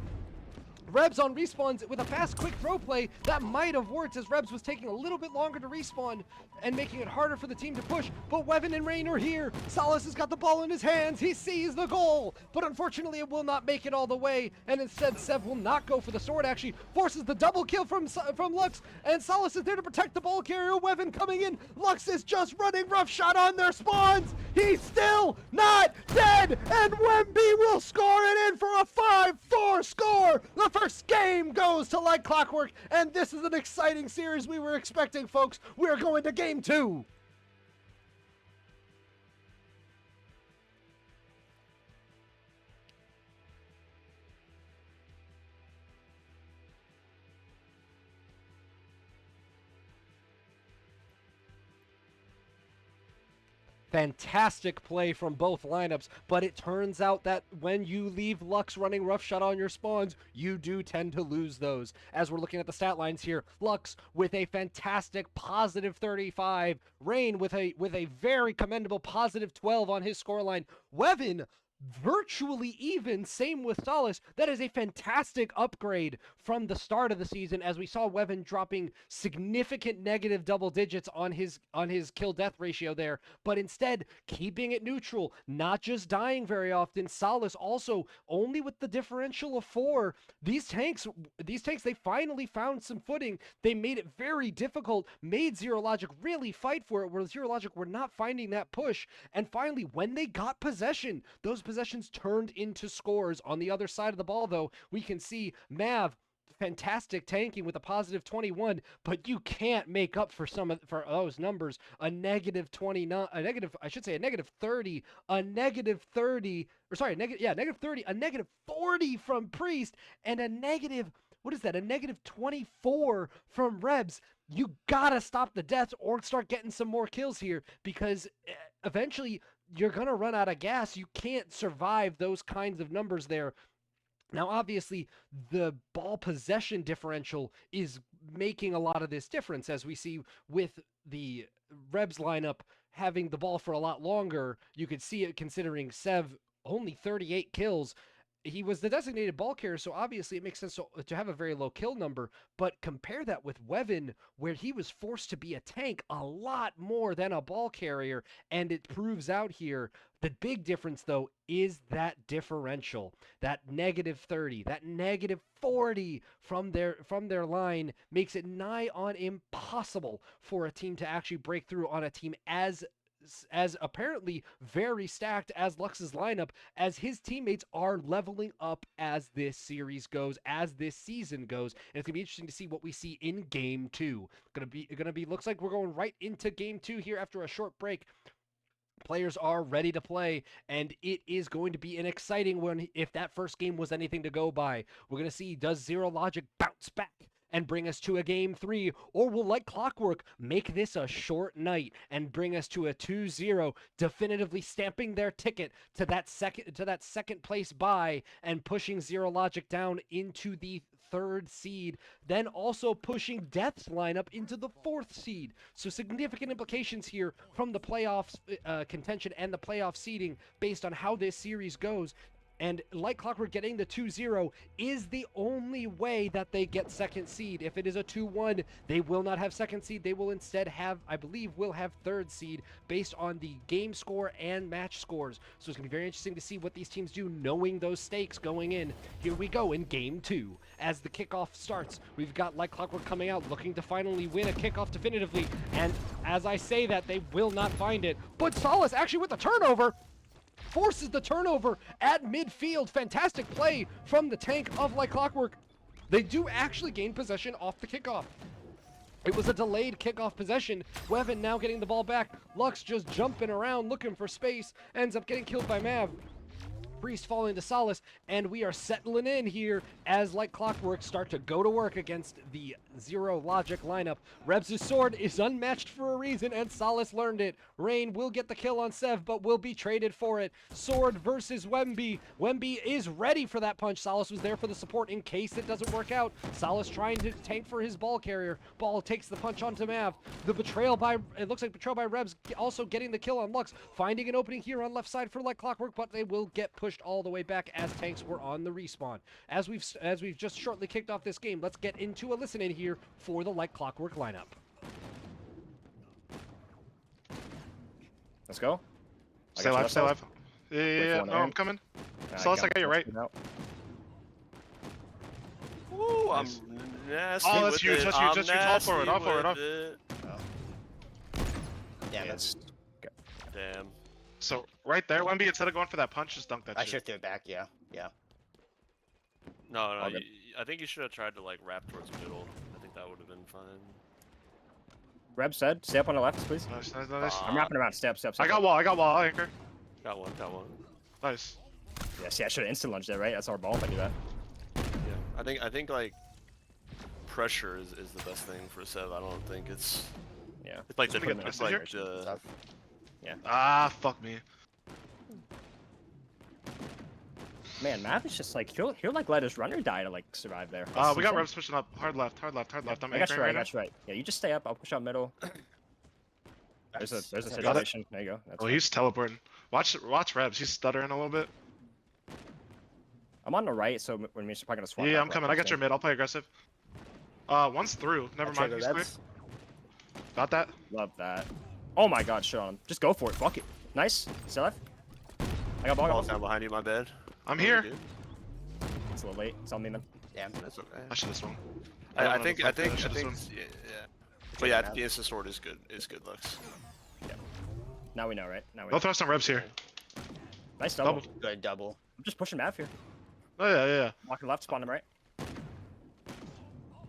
Rebs on respawns with a fast, quick throw play that might have worked as Rebs was taking a little bit longer to respawn and making it harder for the team to push. But Wevin and Rain are here. Salas has got the ball in his hands. He sees the goal, but unfortunately it will not make it all the way. And instead, Sev will not go for the sword. Actually, forces the double kill from YLuxe, and Salas is there to protect the ball carrier. Wevin coming in. YLuxe is just running rough shot on their spawns. He's still not dead, and Wemby will score it in for a 5-4 score. The first game goes to Like Clockwork, and this is an exciting series we were expecting, folks. We're going to game 2. Fantastic play from both lineups, but it turns out that when you leave YLuxe running rough shot on your spawns, you do tend to lose those. As we're looking at the stat lines here, YLuxe with a fantastic positive 35, Rain with a very commendable positive 12 on his scoreline, Wevin virtually even, same with Salas. That is a fantastic upgrade from the start of the season, as we saw Wevin dropping significant negative double digits on his kill death ratio there, but instead keeping it neutral, not just dying very often. Salas also only with the differential of 4. These tanks, they finally found some footing. They made it very difficult, made Zero Logic really fight for it, where Zero Logic were not finding that push. And finally, when they got possession, those possessions turned into scores. On the other side of the ball, though, we can see Mav, fantastic tanking with a positive 21, but you can't make up for for those numbers. A negative 29, a negative 30, a negative 30, or sorry, negative 30, a negative 40 from Priest, and a negative, what is that, a negative 24 from Rebs. You gotta stop the deaths or start getting some more kills here, because eventually you're going to run out of gas. You can't survive those kinds of numbers there. Now, obviously, the ball possession differential is making a lot of this difference, as we see with the Rebs lineup having the ball for a lot longer. You could see it considering Sev only 38 kills. He was the designated ball carrier, so obviously it makes sense to have a very low kill number, but compare that with Wevin, where he was forced to be a tank a lot more than a ball carrier, and it proves out here. The big difference, though, is that differential, that negative 30, that negative 40 from their line makes it nigh on impossible for a team to actually break through on a team as apparently very stacked as Lux's lineup, as his teammates are leveling up as this series goes, as this season goes. And it's gonna be interesting to see what we see in game 2. Gonna be looks like we're going right into game 2 here after a short break. Players are ready to play, and it is going to be an exciting one. If that first game was anything to go by, we're gonna see, does Zero Logic bounce back and bring us to a game 3, or will Like Clockwork make this a short night and bring us to a 2-0, definitively stamping their ticket to that second place bye and pushing Zero Logic down into the 3rd seed, then also pushing Death's lineup into the 4th seed. So significant implications here from the playoffs contention and the playoff seeding based on how this series goes. And Like Clockwork getting the 2-0 is the only way that they get 2nd seed. If it is a 2-1, they will not have 2nd seed. They will instead have, I believe, will have 3rd seed based on the game score and match scores. So it's going to be very interesting to see what these teams do, knowing those stakes going in. Here we go in game 2. As the kickoff starts, we've got Like Clockwork coming out, looking to finally win a kickoff definitively. And as I say that, they will not find it. But Salas actually with the turnover forces the turnover at midfield. Fantastic play from the tank of Like Clockwork. They do actually gain possession off the kickoff. It was a delayed kickoff possession. Wevin now getting the ball back. Lux just jumping around looking for space. Ends up getting killed by Mav. Priest falling to Salas, and we are settling in here as Like Clockwork start to go to work against the Zero Logic lineup. Rebs' sword is unmatched for a reason, and Salas learned it. Rain will get the kill on Sev, but will be traded for it. Sword versus Wemby. Wemby is ready for that punch. Salas was there for the support in case it doesn't work out. Salas trying to tank for his ball carrier. Ball takes the punch onto Mav. The betrayal by, it looks like betrayal by Rebs, also getting the kill on Lux. Finding an opening here on left side for Like Clockwork, but they will get pushed pushed all the way back as tanks were on the respawn. As we've just shortly kicked off this game, let's get into a listen in here for the Like Clockwork lineup. Let's go. Stay alive, stay alive. Yeah. one No, in. I'm coming. Celeste, I got you right. Ooh, I'm Nice. nasty Oh, that's with you, it. just you, I'm just you. All forward, all nasty forward, all. with it. Yeah, Yes. Damn. So right there, Wemby, instead of going for that punch, just dunk that I shit. should throw it back. Yeah. No, All good. I think you should have tried to like wrap towards middle. I think that would have been fine. Rebs said, stay up on the left, please. Nice, nice, nice. I'm wrapping around. Step. I got wall, I'll anchor. Got one, got one. Nice. Yeah, see, I should have instant lunged there, right? That's our ball if I do that. Yeah, I think like pressure is the best thing for Sev. I don't think it's Yeah. it's like Let me get it's this like here. the Ah, fuck me. Man, Mav is just like, he'll like let his runner die to like survive there. We That's got insane. Rebs pushing up. Hard left, hard left, hard left. I'm I got you anchoring right, right I now. got you right. Yeah, you just stay up, I'll push out middle. There's a Got it. situation. There you go. That's Oh, fine. he's teleporting. Watch Rebs. He's stuttering a little bit. I'm on the right, so when we're probably gonna swap. Yeah, back I'm left, coming. I got so- your mid. I'll play aggressive. One's through. Never mind. He's clear. Got that. Love that. Oh my god, shit on him. Just go for it. Fuck it. Nice. Still left. I got ball. ball's down behind you. My bad. I'm Oh, here. dude. It's a little late. It's on me, man. Damn. That's okay. I should have swung. I think yeah. yeah. But yeah, the instant sword is good. It's good, Lux. Now we know, right? Now we No know. thrust on Rebs here. Nice double. Double. Good double. I'm just pushing Mav here. Oh yeah. Walking left, spawn him right.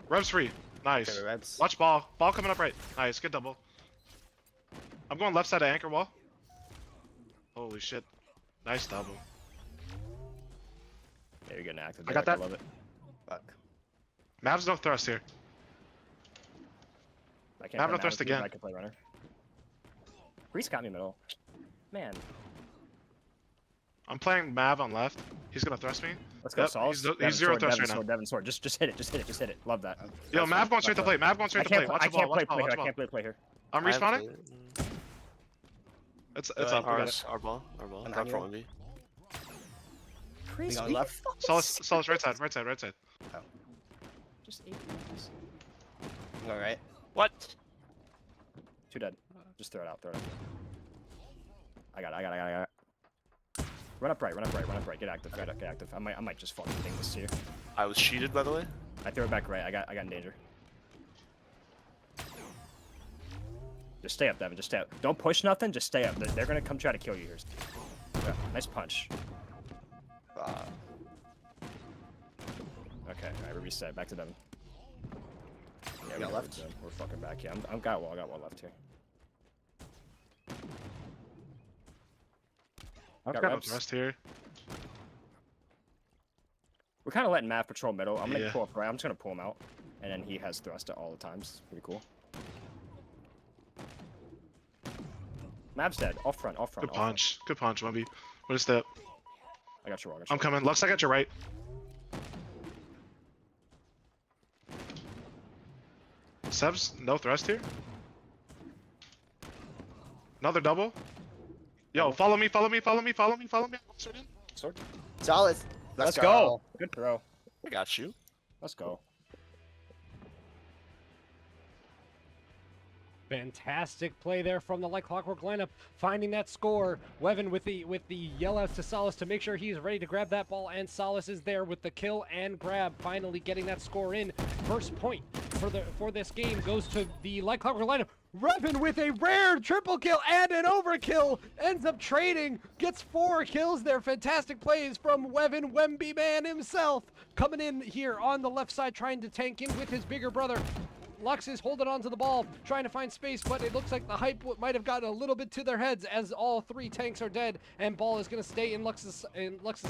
Rebs free. Nice. Okay, Rebs. Watch ball. Ball coming up right. Nice. Good double. I'm going left side of anchor wall. Holy shit. Nice double. Yeah, you're getting active. I got there, that. I love it. Fuck. Mavs no thrust here. I can't Mav play no thrust Mav with you, again. I can play runner. Grease got me middle. Man, I'm playing Mav on left. He's gonna thrust me. let's go, Yep, Saul. he's zero thrust right now. Devin sword. Just hit it. Just hit it. Love that. Yo, Mav going straight to plate. Mav going I straight to can't, plate. Watch I the ball. can't Watch play the ball. play Watch here. the I ball. can't play here. I'm respawning. It's up. We got it. Our ball. I'm Not behind from me. We Grease, going left. Solus right side. Right side. Just 8 minutes. I'm going right. What? 2 dead. Just throw it out. I got it. Run up right. Get active. Get active. I might just fucking think this here. I was cheated, by the way. I threw it back right. I got in danger. Just stay up, Devin. Just stay up. Don't push nothing. Just stay up. They're gonna come try to kill you here. Yeah, nice punch. Okay, alright, we reset. Back to Devin. Yeah, got left? We're fucking back. Yeah, I got wall left here. I've Got got no Rebs. thrust here. We're kind of letting Mav patrol middle. I'm gonna Yeah. pull up right. I'm just gonna pull him out, and then he has thrust at all the times. Pretty cool. Mav's dead. Off front. Good off front. punch. Good punch, Wemby. What is that? I got your wall. I'm coming. Lux, I got your right. Sebs, no thrust here. Another double. Yo, follow me. Straight in. Sword. Solid. Let's go. Good throw. I got you. Let's go. Fantastic play there from the Like Clockwork lineup, finding that score. Wevin with the yell outs to Solace to make sure he's ready to grab that ball, and Solace is there with the kill and grab, finally getting that score in. First point for this game goes to the Like Clockwork lineup. Wevin with a rare triple kill and an overkill, ends up trading, gets 4 kills there. Fantastic plays from Wevin Wemby Man himself, coming in here on the left side, trying to tank in with his bigger brother. Luxe is holding on to the ball, trying to find space, but it looks like the hype might have gotten a little bit to their heads as all 3 tanks are dead, and ball is going to stay in Luxe's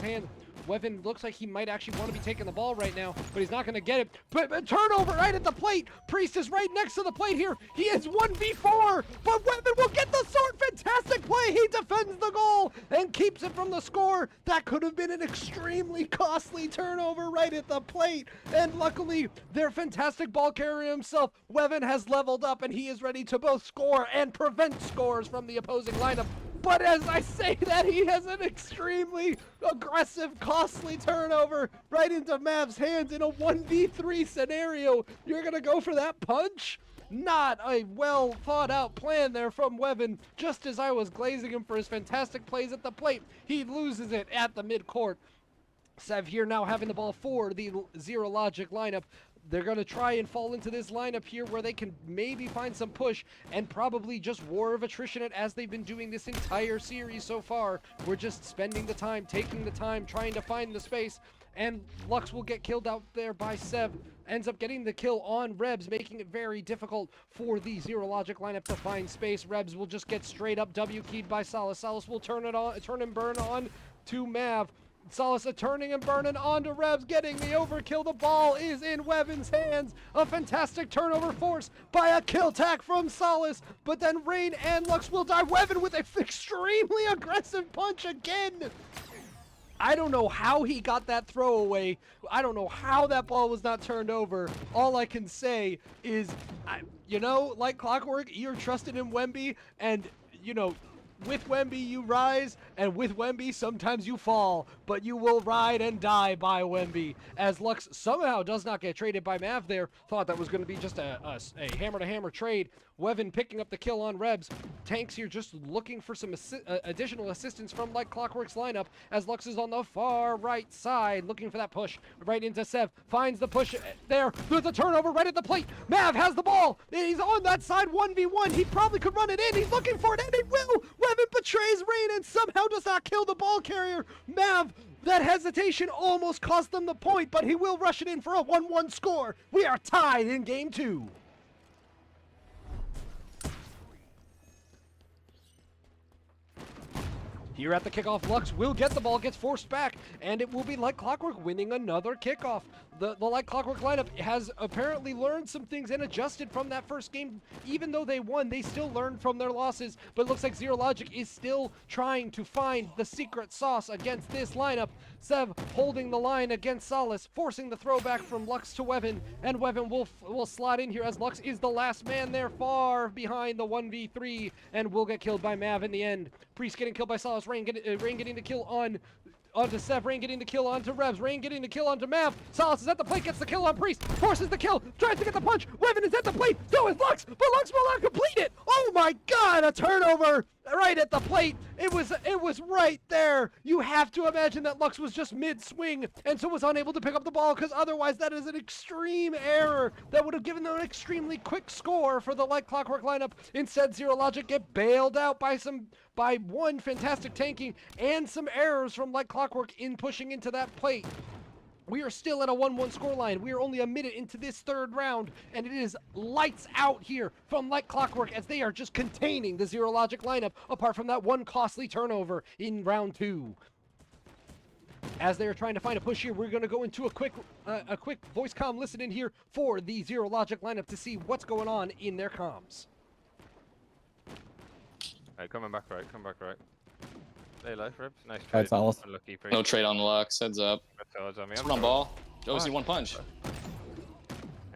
hand. Wevin looks like he might actually want to be taking the ball right now, but he's not going to get it. But turnover right at the plate. Priest is right next to the plate here. He is 1v4, but Wevin will get the sword. Fantastic play. He defends the goal and keeps it from the score. That could have been an extremely costly turnover right at the plate, and luckily their fantastic ball carrier himself, Wevin, has leveled up, and he is ready to both score and prevent scores from the opposing lineup. But as I say that, he has an extremely aggressive, costly turnover right into Mav's hands in a 1v3 scenario. You're going to go for that punch? Not a well thought out plan there from Wevin. Just as I was glazing him for his fantastic plays at the plate, he loses it at the midcourt. Sev here now having the ball for the Zero Logic lineup. They're going to try and fall into this lineup here where they can maybe find some push and probably just war of attrition it as they've been doing this entire series so far. We're just spending the time, taking the time, trying to find the space, and Lux will get killed out there by Sev. Ends up getting the kill on Rebs, making it very difficult for the Zero Logic lineup to find space. Rebs will just get straight up W keyed by Salas. Salas will turn and burn on to Mav. Salas turning and burning onto Rebs, getting the overkill. The ball is in Wevin's hands. A fantastic turnover force by a kill tack from Salas, but then Rain and Lux will die. Wevin with an extremely aggressive punch again. I don't know how he got that throwaway. I don't know how that ball was not turned over. All I can say is, you know, like Clockwork, you're trusted in Wemby, and, you know, with Wemby you rise, and with Wemby sometimes you fall, but you will ride and die by Wemby. As Lux somehow does not get traded by Mav there, thought that was going to be just a hammer-to-hammer trade. Wevin picking up the kill on Rebs. Tanks here just looking for some additional assistance from like Clockwork's lineup, as Lux is on the far right side looking for that push right into Sev. Finds the push there. There's a turnover right at the plate. Mav has the ball. He's on that side 1v1. He probably could run it in. He's looking for it, and it will. Wevin betrays Rain and somehow does not kill the ball carrier. Mav, that hesitation almost cost them the point, but he will rush it in for a 1-1 score. We are tied in game 2. Here at the kickoff, Lux will get the ball, gets forced back, and it will be Like Clockwork winning another kickoff. The Like Clockwork lineup has apparently learned some things and adjusted from that first game. Even though they won, they still learned from their losses, but it looks like Zero Logic is still trying to find the secret sauce against this lineup. Sev holding the line against Salas, forcing the throwback from Lux to Wevin, and Wevin will slot in here as Lux is the last man there, far behind the 1v3, and will get killed by Mav in the end. Priest getting killed by Salas, Rain getting the kill onto Sev, Rain getting the kill onto Rebs, Rain getting the kill onto Mav. Salas is at the plate, gets the kill on Priest, forces the kill, tries to get the punch. Wevin is at the plate, so is Lux, but Lux will not complete it. Oh my god, a turnover right at the plate. It was right there. You have to imagine that Lux was just mid-swing and so was unable to pick up the ball, because otherwise that is an extreme error that would have given them an extremely quick score for the Like Clockwork lineup. Instead, Zero Logic get bailed out by one fantastic tanking and some errors from Like Clockwork in pushing into that plate. We are still at a 1-1 scoreline. We are only a minute into this third round, and it is lights out here from Like Clockwork as they are just containing the Zero Logic lineup, apart from that one costly turnover in round 2. As they are trying to find a push here, we're going to go into a quick voice comm listen in here for the Zero Logic lineup to see what's going on in their comms. Alright, coming back right, Stay alive, Rebs. Nice Right, trade. Salas. Unlucky, No trade on Lux. Heads up. Someone on ball. Oh, see one punch. Oh,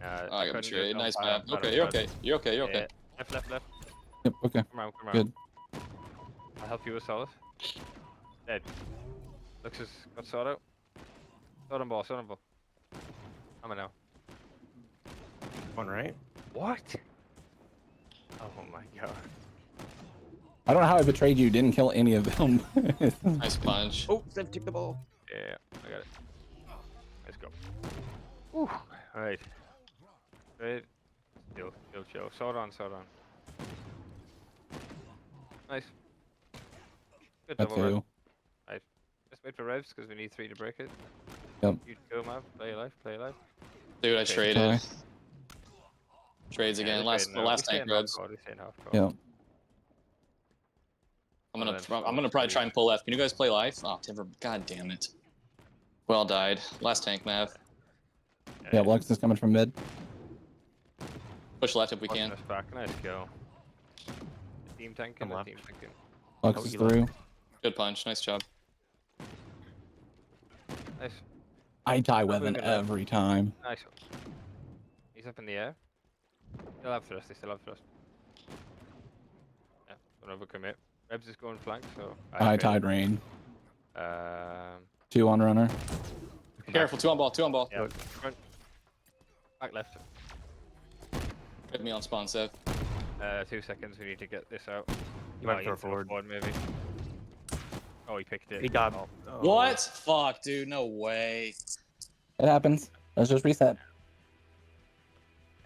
I got betrayed. Nice map. Okay, you're okay. You're okay. You're okay. Left. Yep, okay. Come around. Good. I'll help you with Salas. Dead. Lux has got sword out. Sword on ball. I'm in now. One right. What? Oh my god. I don't know how I betrayed you. Didn't kill any of them. Nice punch. Oh, Sev took the ball. Yeah, I got it. Let's go. Ooh. Alright. Right. Chill. Sword on. Nice. Good That's double, Rev. you. Nice. Just wait for Revs, because we need 3 to break it. Yep. You go, Mav. Play alive. Dude, I Okay. traded. Okay. Trades again. we're The trading last now. tank We're Rebs. staying half-court. Yep. I'm gonna probably try and pull left. Can you guys play live? Oh, Timber. God damn it. Well died. Last tank, Mav. Yeah, Lux is coming from mid. Push left if we Watching can. us back. Nice kill. Team tanking. Come on. Team tanking. Lux is through. Good punch. Nice job. Nice. I die Not Wevin moving now. every time. Nice. He's up in the air. They still have thrust. Yeah, don't overcommit. Rebs is going flank, so I tied rain. 2 on runner. Careful, 2 on ball, 2 on ball. Yeah. Front. Back left. Hit me on spawn, Sev. 2 seconds. We need to get this out. He went Oh, for a into a forward. maybe. Oh, he picked it. He got. Oh. Oh. What? Fuck, dude. No way. It happens. Let's just reset.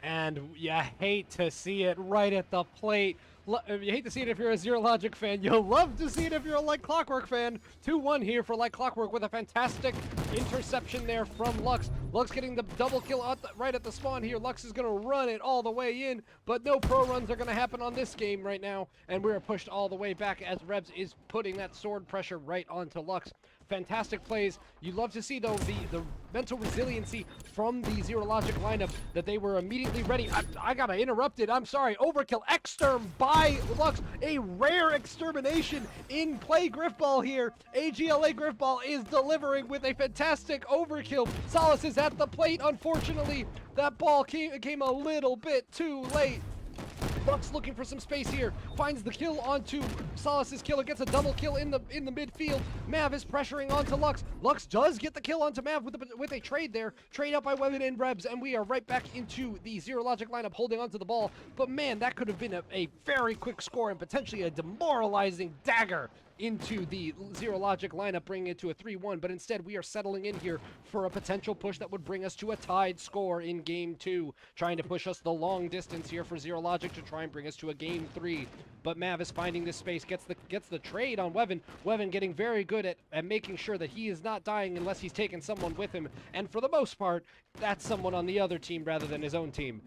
And you hate to see it right at the plate. You hate to see it if you're a Zero Logic fan. You'll love to see it if you're a Like Clockwork fan. 2-1 here for Like Clockwork with a fantastic interception there from Lux. Lux getting the double kill right at the spawn here. Lux is going to run it all the way in, but no pro runs are going to happen on this game right now. And we're pushed all the way back as Rebs is putting that sword pressure right onto Lux. Fantastic plays. You love to see, though, the mental resiliency from the Zero Logic lineup, that they were immediately ready. I got interrupted. I'm sorry. Overkill. Exterm by Lux. A rare extermination in play. Grifball here. AGLA Grifball is delivering with a fantastic overkill. Solace is at the plate. Unfortunately, that ball came a little bit too late. Lux looking for some space here, finds the kill onto Solace's killer, gets a double kill in the midfield. Mav is pressuring onto Lux. Lux does get the kill onto Mav with a trade there. Trade out by Weapon and Rebs, and we are right back into the Zero Logic lineup holding onto the ball. But man, that could have been a very quick score and potentially a demoralizing dagger into the Zero Logic lineup, bringing it to a 3-1, but instead we are settling in here for a potential push that would bring us to a tied score in Game 2, trying to push us the long distance here for Zero Logic to try and bring us to a Game 3. But Mav is finding this space, gets the trade on Weapon. Weapon getting very good at making sure that he is not dying unless he's taken someone with him, and for the most part, that's someone on the other team rather than his own team.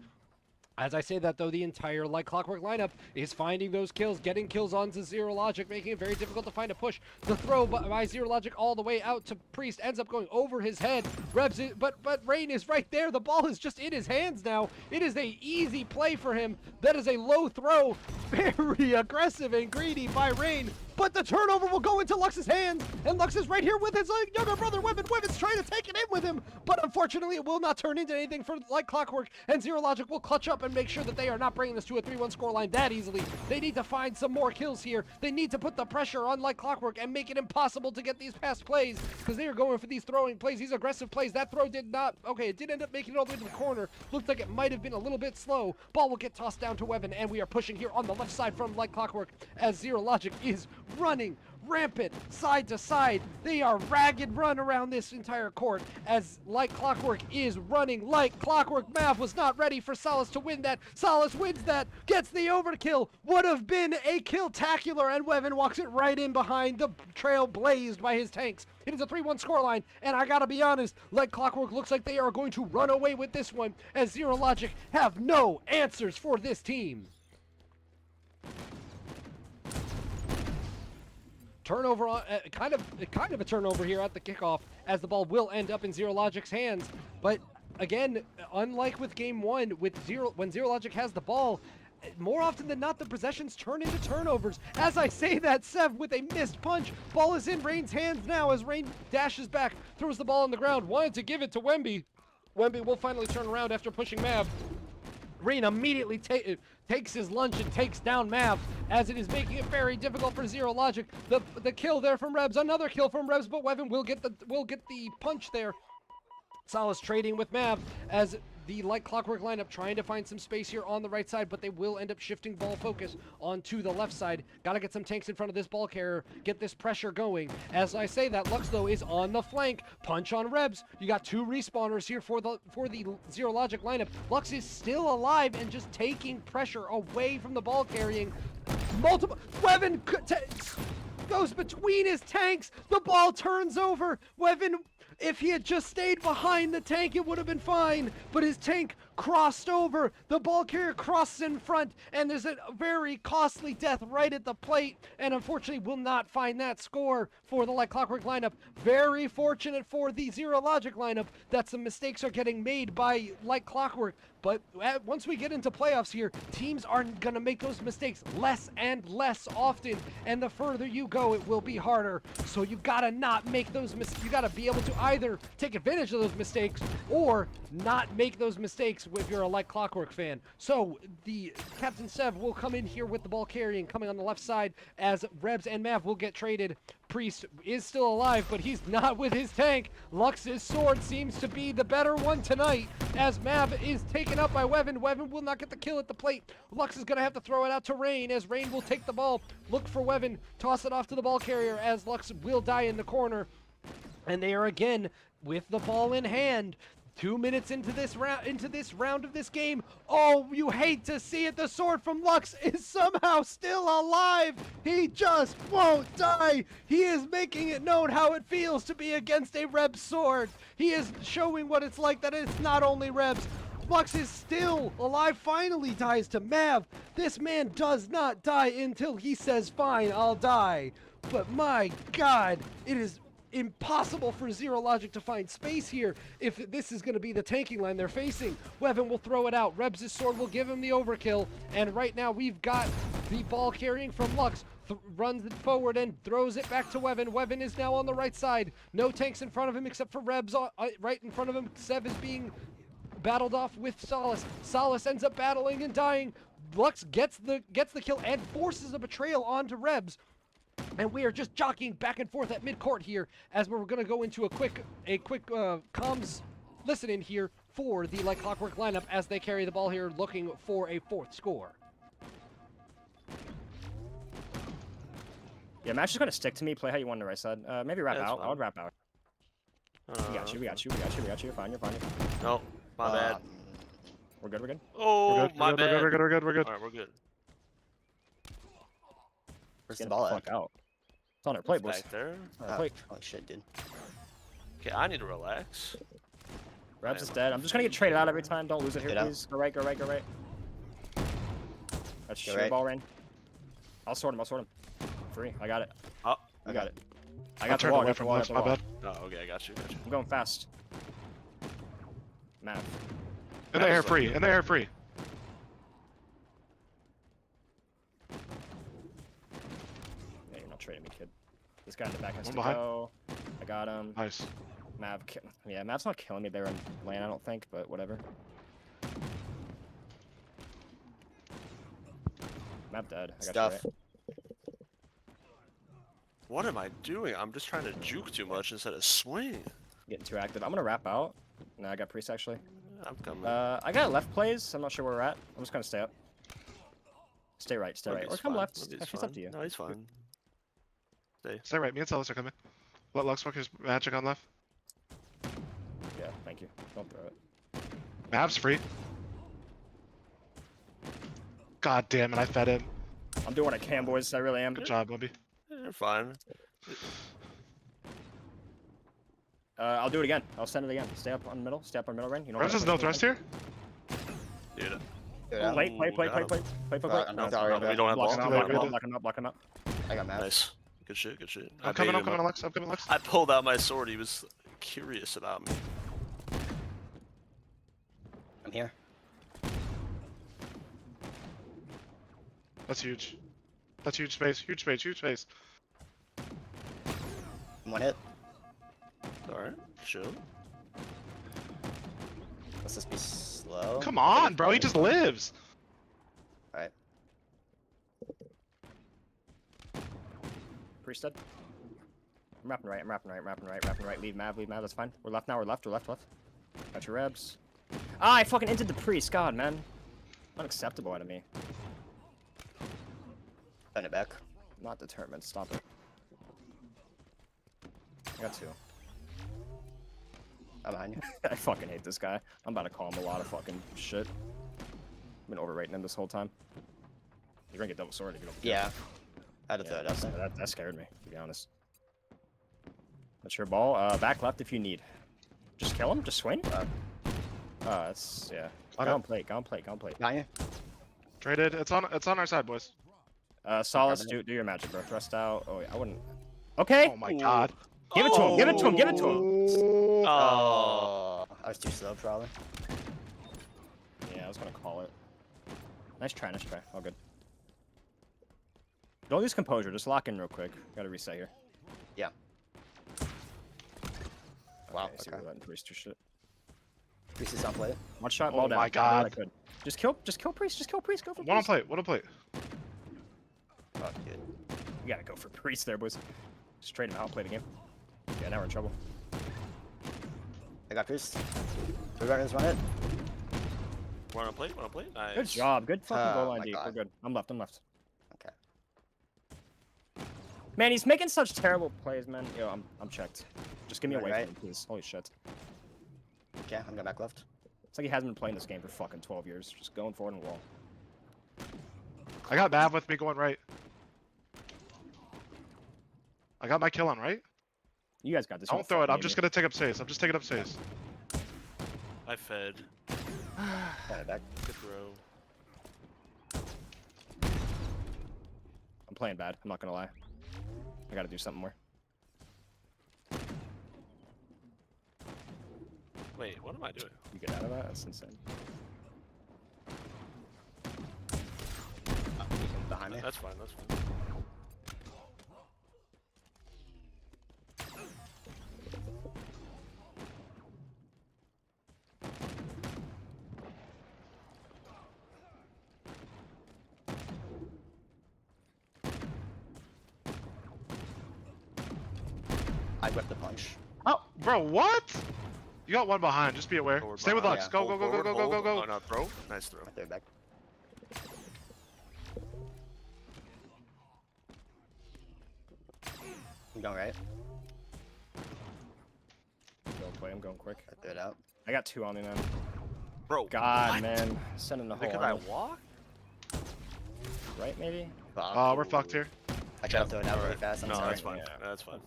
As I say that, though, the entire Like Clockwork lineup is finding those kills, getting kills onto Zero Logic, making it very difficult to find a push. The throw by Zero Logic all the way out to Priest ends up going over his head. Rebs, but Rain is right there. The ball is just in his hands now. It is a easy play for him. That is a low throw. Very aggressive and greedy by Rain. But the turnover will go into Lux's hands, and Lux is right here with his younger brother, Weapon. Weapon's trying to take it in with him, but unfortunately it will not turn into anything for Like Clockwork, and Zero Logic will clutch up and make sure that they are not bringing this to a 3-1 scoreline that easily. They need to find some more kills here. They need to put the pressure on Like Clockwork and make it impossible to get these past plays, because they are going for these throwing plays, these aggressive plays. That throw did not, okay, it did end up making it all the way to the corner. Looked like it might have been a little bit slow. Ball will get tossed down to Weapon, and we are pushing here on the left side from Like Clockwork as Zero Logic is running rampant side to side. They are ragged run around this entire court as Like Clockwork is running like clockwork. Mav was not ready for Solace to win that. Solace wins that, gets the overkill. Would have been a kill-tacular, and Weapon walks it right in behind, the trail blazed by his tanks. It is a 3-1 scoreline, and I gotta be honest, Like Clockwork looks like they are going to run away with this one as Zero Logic have no answers for this team. Turnover on kind of a turnover here at the kickoff, as the ball will end up in Zero Logic's hands. But again, unlike with Game 1, when Zero Logic has the ball, more often than not the possessions turn into turnovers. As I say that, Sev with a missed punch. Ball is in Rain's hands now as Rain dashes back, throws the ball on the ground, wanted to give it to Wemby. Wemby will finally turn around after pushing Mav. Rain immediately takes his lunch and takes down Mav, as it is making it very difficult for Zero Logic. The kill there from Rebs, another kill from Rebs, but Weapon will get the punch there. Solace trading with Mav as the Like Clockwork lineup trying to find some space here on the right side, but they will end up shifting ball focus onto the left side. Gotta get some tanks in front of this ball carrier, get this pressure going. As I say that, Lux though is on the flank. Punch on Rebs. You got 2 respawners here for the Zero Logic lineup. Lux is still alive and just taking pressure away from the ball carrying. Multiple Weapon goes between his tanks. The ball turns over. Weapon, if he had just stayed behind the tank, it would have been fine. But his tank crossed over. The ball carrier crosses in front, and there's a very costly death right at the plate. And unfortunately, will not find that score for the Like Clockwork lineup. Very fortunate for the Zero Logic lineup that some mistakes are getting made by Like Clockwork. But once we get into playoffs here, teams are going to make those mistakes less and less often. And the further you go, it will be harder. So you got to not make those mistakes. You got to be able to either take advantage of those mistakes or not make those mistakes if you're a Like Clockwork fan. So the Captain Sev will come in here with the ball carrying, coming on the left side, as Rebs and Mav will get traded. Priest is still alive, but he's not with his tank. Luxe's sword seems to be the better one tonight, as Mav is taken up by Wevin. Wevin will not get the kill at the plate. Lux is going to have to throw it out to Rain, as Rain will take the ball, look for Wevin, toss it off to the ball carrier, as Lux will die in the corner. And they are again with the ball in hand. 2 minutes into this round of this game. Oh, you hate to see it. The sword from Lux is somehow still alive. He just won't die. He is making it known how it feels to be against a Rebs sword. He is showing what it's like that it's not only Rebs. Lux is still alive, finally dies to Mav. This man does not die until he says, fine, I'll die. But my God, it is impossible for Zero Logic to find space here if this is going to be the tanking line they're facing. Wevin will throw it out. Rebs' sword will give him the overkill. And right now we've got the ball carrying from Lux. Runs it forward and throws it back to Wevin. Wevin is now on the right side. No tanks in front of him except for Rebs right in front of him. Sev is being battled off with Solace. Solace ends up battling and dying. Lux gets the kill and forces a betrayal onto Rebs. And we are just jockeying back and forth at mid-court here, as we're going to go into a quick comms listen-in here for the Like Clockwork lineup as they carry the ball here, looking for a fourth score. Yeah, Matt's just going to stick to me, play how you want on the right side. Maybe wrap out. I would wrap out. We got you. You're fine. No, my bad. We're good. Oh, my bad. We're good. Alright, we're good. Where's Get the ball the at? fuck out. It's on our plate, boys. Back there. On our plate. Oh shit, dude. Okay, I need to relax. Rebs is dead. I'm just gonna get traded out every time. Don't lose it here, Get out. please. Go right. Let's shoot right. ball, Rain. I'll sword him. Free. I got it. Oh, I got it. I I got the turned wall. away from left. My bad. oh, okay, I got you. I'm going fast. Mav. In the air free. Yeah, you're not trading me, kid. This guy in the back has One to behind. go. I got him. Nice. Mav. Yeah, Mav's not killing me there in lane, I don't think, but whatever. Mav dead. I got Stuff. you, right? What am I doing? I'm just trying to juke too much instead of swing. Getting too active. I'm gonna wrap out. No, I got priest actually. I'm coming. I got left plays. I'm not sure where we're at. I'm just gonna stay up. Stay right. Or Ruby's come fine. left. Ruby's Actually, it's fine. up to you. No, he's fine. Stay right. Me and Celis are coming. Let Lux work his magic on left. Yeah, thank you. Don't throw it. Mav's free. God damn it, I fed him. I'm doing what I can, boys. I really am. Good job, Webby. You're fine. I'll do it again. I'll send it again. Stay up on middle. Stay up on middle, Rain. You know Rebs has no thrust here? Dude. Play. I'm no, not sorry, we don't have balls. Block him up. I got Mav. Nice. Good shit. I'm baited coming, him up. Lux. I'm coming, Lux. I pulled out my sword. He was curious about me. I'm here. That's huge. That's huge space. Huge space. One hit. Alright, chill. Let's just be slow. Come on, bro. He just lives. Alright. Priest dead. I'm wrapping right. Leave Mav. That's fine. We're left now. We're left. Got your Rebs. Ah, I fucking entered the priest. God, man. Unacceptable out of me. Send it back. Not determined. Stop it. I got two. I'm behind you. I fucking hate this guy. I'm about to call him a lot of fucking shit. I've been overrating him this whole time. You're gonna get double sword if you don't. Yeah. I had to throw it up. That scared me, to be honest. That's your ball. Back left if you need. Just kill him. Just swing. That's yeah. Go on plate. Behind you. Traded. It's on our side, boys. Solace, do your magic, bro. Thrust out. Oh, yeah, I wouldn't. Okay. Oh my god. Give it to him. Give it to him. Oh. I was too slow, probably. I was gonna call it. Nice try, nice try. All good. Don't lose composure. Just lock in real quick. Gotta reset here. Yeah. Wow, I see okay. we're letting Priest do shit. Priest is on play. One shot, Oh ball down. my God. I could. Just kill Priest. Just kill Priest. Go for One on Priest. plate. One on plate. Oh, dude. You gotta go for Priest there, boys. Just trade him out. Play the game. Yeah, now we're in trouble. I got Priest. 3 runners, run it. One on plate, one on plate. Nice. Good job. Good fucking goal Oh line my deep. God. We're good. I'm left. Okay. Man, he's making such terrible plays, man. Yo, I'm checked. Just give me away Right. from him, please. Holy shit. Okay, I'm going back left. It's like he hasn't been playing this game for fucking 12 years. Just going forward and wall. I got Mav with me going right. I got my kill on right. You guys got this. Don't throw it. I'm just gonna take up space. I'm just taking up space. I fed. Got it back. Good throw. I'm playing bad. I'm not gonna lie. I gotta do something more. Wait, what am I doing? You get out of that? That's insane. Behind me. That's fine, that's fine. I whipped the punch. Oh, bro, what? You got one behind. Just be aware. Forward Stay with behind. Lux. Yeah. Go, go, go, go, go, go, go, go. Oh, no, throw. Nice throw. I threw it back. I'm going right. Go play. I'm going quick. I threw it out. I got 2 on me, man. Bro, God, what? man. Sending the Look whole at army. that walk. Right, maybe? Oh, we're fucked here. I tried to throw it out really fast. I'm No, sorry. that's fine. Yeah. That's fine.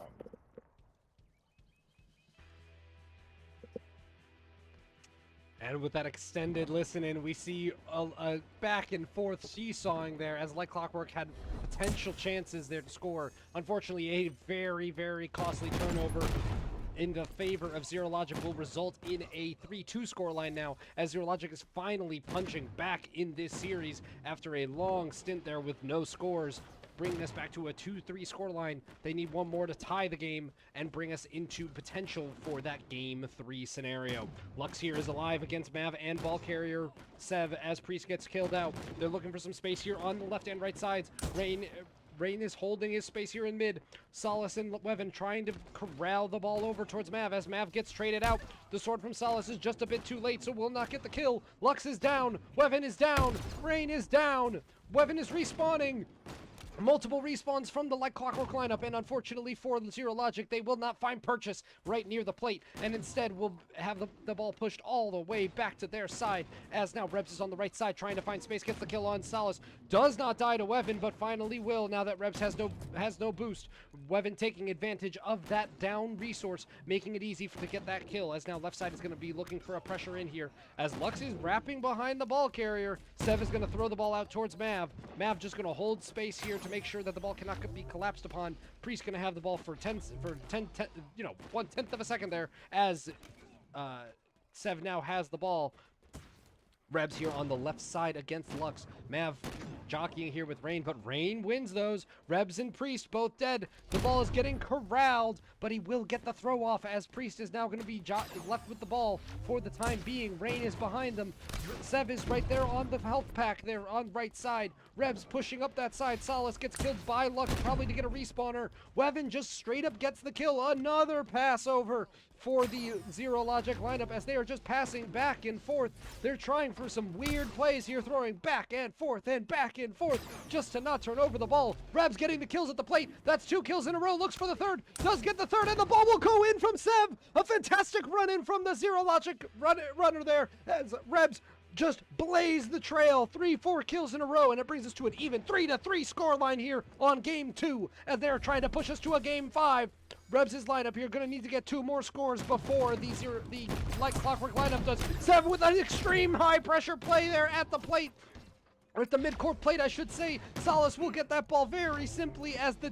And with that extended listening, we see a back and forth seesawing there as Like Clockwork had potential chances there to score. Unfortunately, a very, very costly turnover in the favor of Zero Logic will result in a 3-2 scoreline now, as Zero Logic is finally punching back in this series after a long stint there with no scores. Bringing us back to a 2-3 scoreline. They need one more to tie the game and bring us into potential for that Game 3 scenario. Lux here is alive against Mav and ball carrier Sev as Priest gets killed out. They're looking for some space here on the left and right sides. Rain is holding his space here in mid. Solace and Weven trying to corral the ball over towards Mav as Mav gets traded out. The sword from Solace is just a bit too late, so will not get the kill. Lux is down. Weven is down. Rain is down. Weven is respawning. Multiple respawns from the Like Clockwork lineup, and unfortunately for Zero Logic, they will not find purchase right near the plate, and instead will have the ball pushed all the way back to their side, as now Rebs is on the right side trying to find space, gets the kill on Solace, does not die to Weven, but finally will now that Rebs has no boost. Weven taking advantage of that down resource, making it easy to get that kill, as now left side is going to be looking for a pressure in here, as Lux is wrapping behind the ball carrier. Sev is going to throw the ball out towards Mav. Mav just going to hold space here to make sure that the ball cannot be collapsed upon. Priest going to have the ball for 1/10 of a second there, as Sev now has the ball. Rebs here on the left side against Lux. Mav jockeying here with Rain, but Rain wins those. Rebs and Priest both dead. The ball is getting corralled, but he will get the throw off as Priest is now going to be left with the ball for the time being. Rain is behind them. Sev is right there on the health pack there on right side. Rebs pushing up that side. Solace gets killed by Lux, probably to get a respawner. Weven just straight up gets the kill. Another pass over for the Zero Logic lineup as they are just passing back and forth. They're trying for some weird plays here, throwing back and forth just to not turn over the ball. Rebs getting the kills at the plate. That's 2 kills in a row. Looks for the third. Does get the third, and the ball will go in from Sev. A fantastic run in from the Zero Logic runner there as Rebs just blaze the trail. 3-4 kills in a row, and it brings us to an even 3-3 scoreline here on Game 2 as they're trying to push us to a Game 5. Rebs' lineup here going to need to get 2 more scores before the Like Clockwork lineup does. Sev with an extreme high pressure play there at the plate. or at the midcourt plate, I should say. Solace will get that ball very simply, as the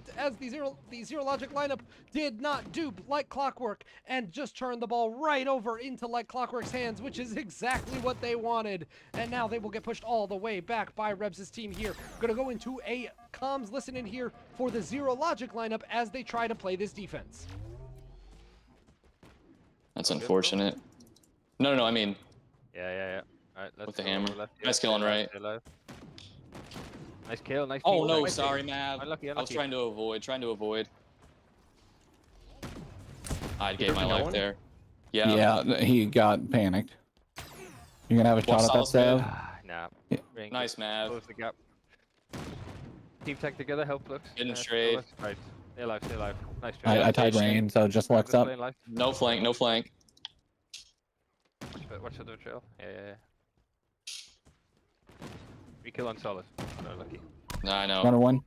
zero logic lineup did not dupe like Clockwork and just turned the ball right over into like Clockwork's hands, which is exactly what they wanted. And now they will get pushed all the way back by Rebs' team here. Gonna go into a comms listen in here for the zero logic lineup as they try to play this defense. That's unfortunate. No, I mean, Yeah. Alright, let's with the go hammer. left. Nice kill on right. Nice kill, nice Oh team. no, Nice sorry, team. Mav. Unlucky. I was trying to avoid. I gave my life there. Yeah. Yeah, he got panicked. You're gonna have a Well, shot at that Sal's good. save? Nah. Yeah. Ring. Nice, Mav. Close the gap. Team tech together, help Lux. Didn't trade. Right. Stay alive. Nice trade. I tied Rain, so just Lux up. No flank. Watch the trail. Yeah. We kill on solid. No, lucky. Nah, I know. Runner one.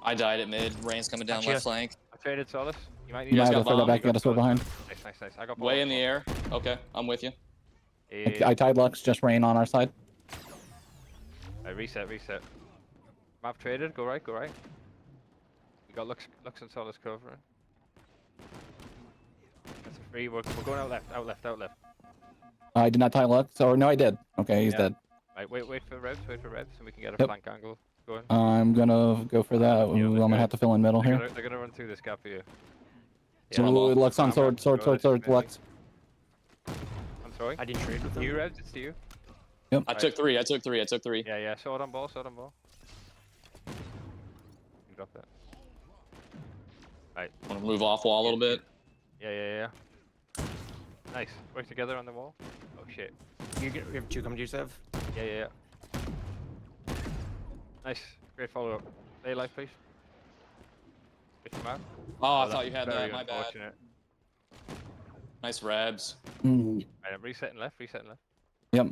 I died at mid. Rain's coming down left flank. I traded Solus. You might need You might guys have to got throw that bomb, back. You gotta sword behind. Nice. I got Way in the air. Okay, I'm with you. I tied Lux, just Rain on our side. Reset. Map traded. Go right. We got Lux and Solus covering. That's a free. We're going out left. I did not tie Lux, or no, I did. Okay, he's dead. Right, wait for Rebs, and we can get a Yep. flank angle going. I'm gonna go for that. Ooh, I'm gonna have to fill in middle here. They're gonna run through this gap here. Ooh, Lux on sword, Lux. I'm sorry. I didn't trade with them. You Rebs, it's to you. I took three. Yeah. Sword on ball. You drop that. Right. Want to move off wall a little bit? Yeah. Nice. Work together on the wall. Oh shit. You have two come to you, Sev? Yeah. Nice. Great follow up. Stay alive, please. Get him out. Oh, I thought you had Very that. My bad. unfortunate. Nice Rebs. Mm, Right, I'm resetting left. yep.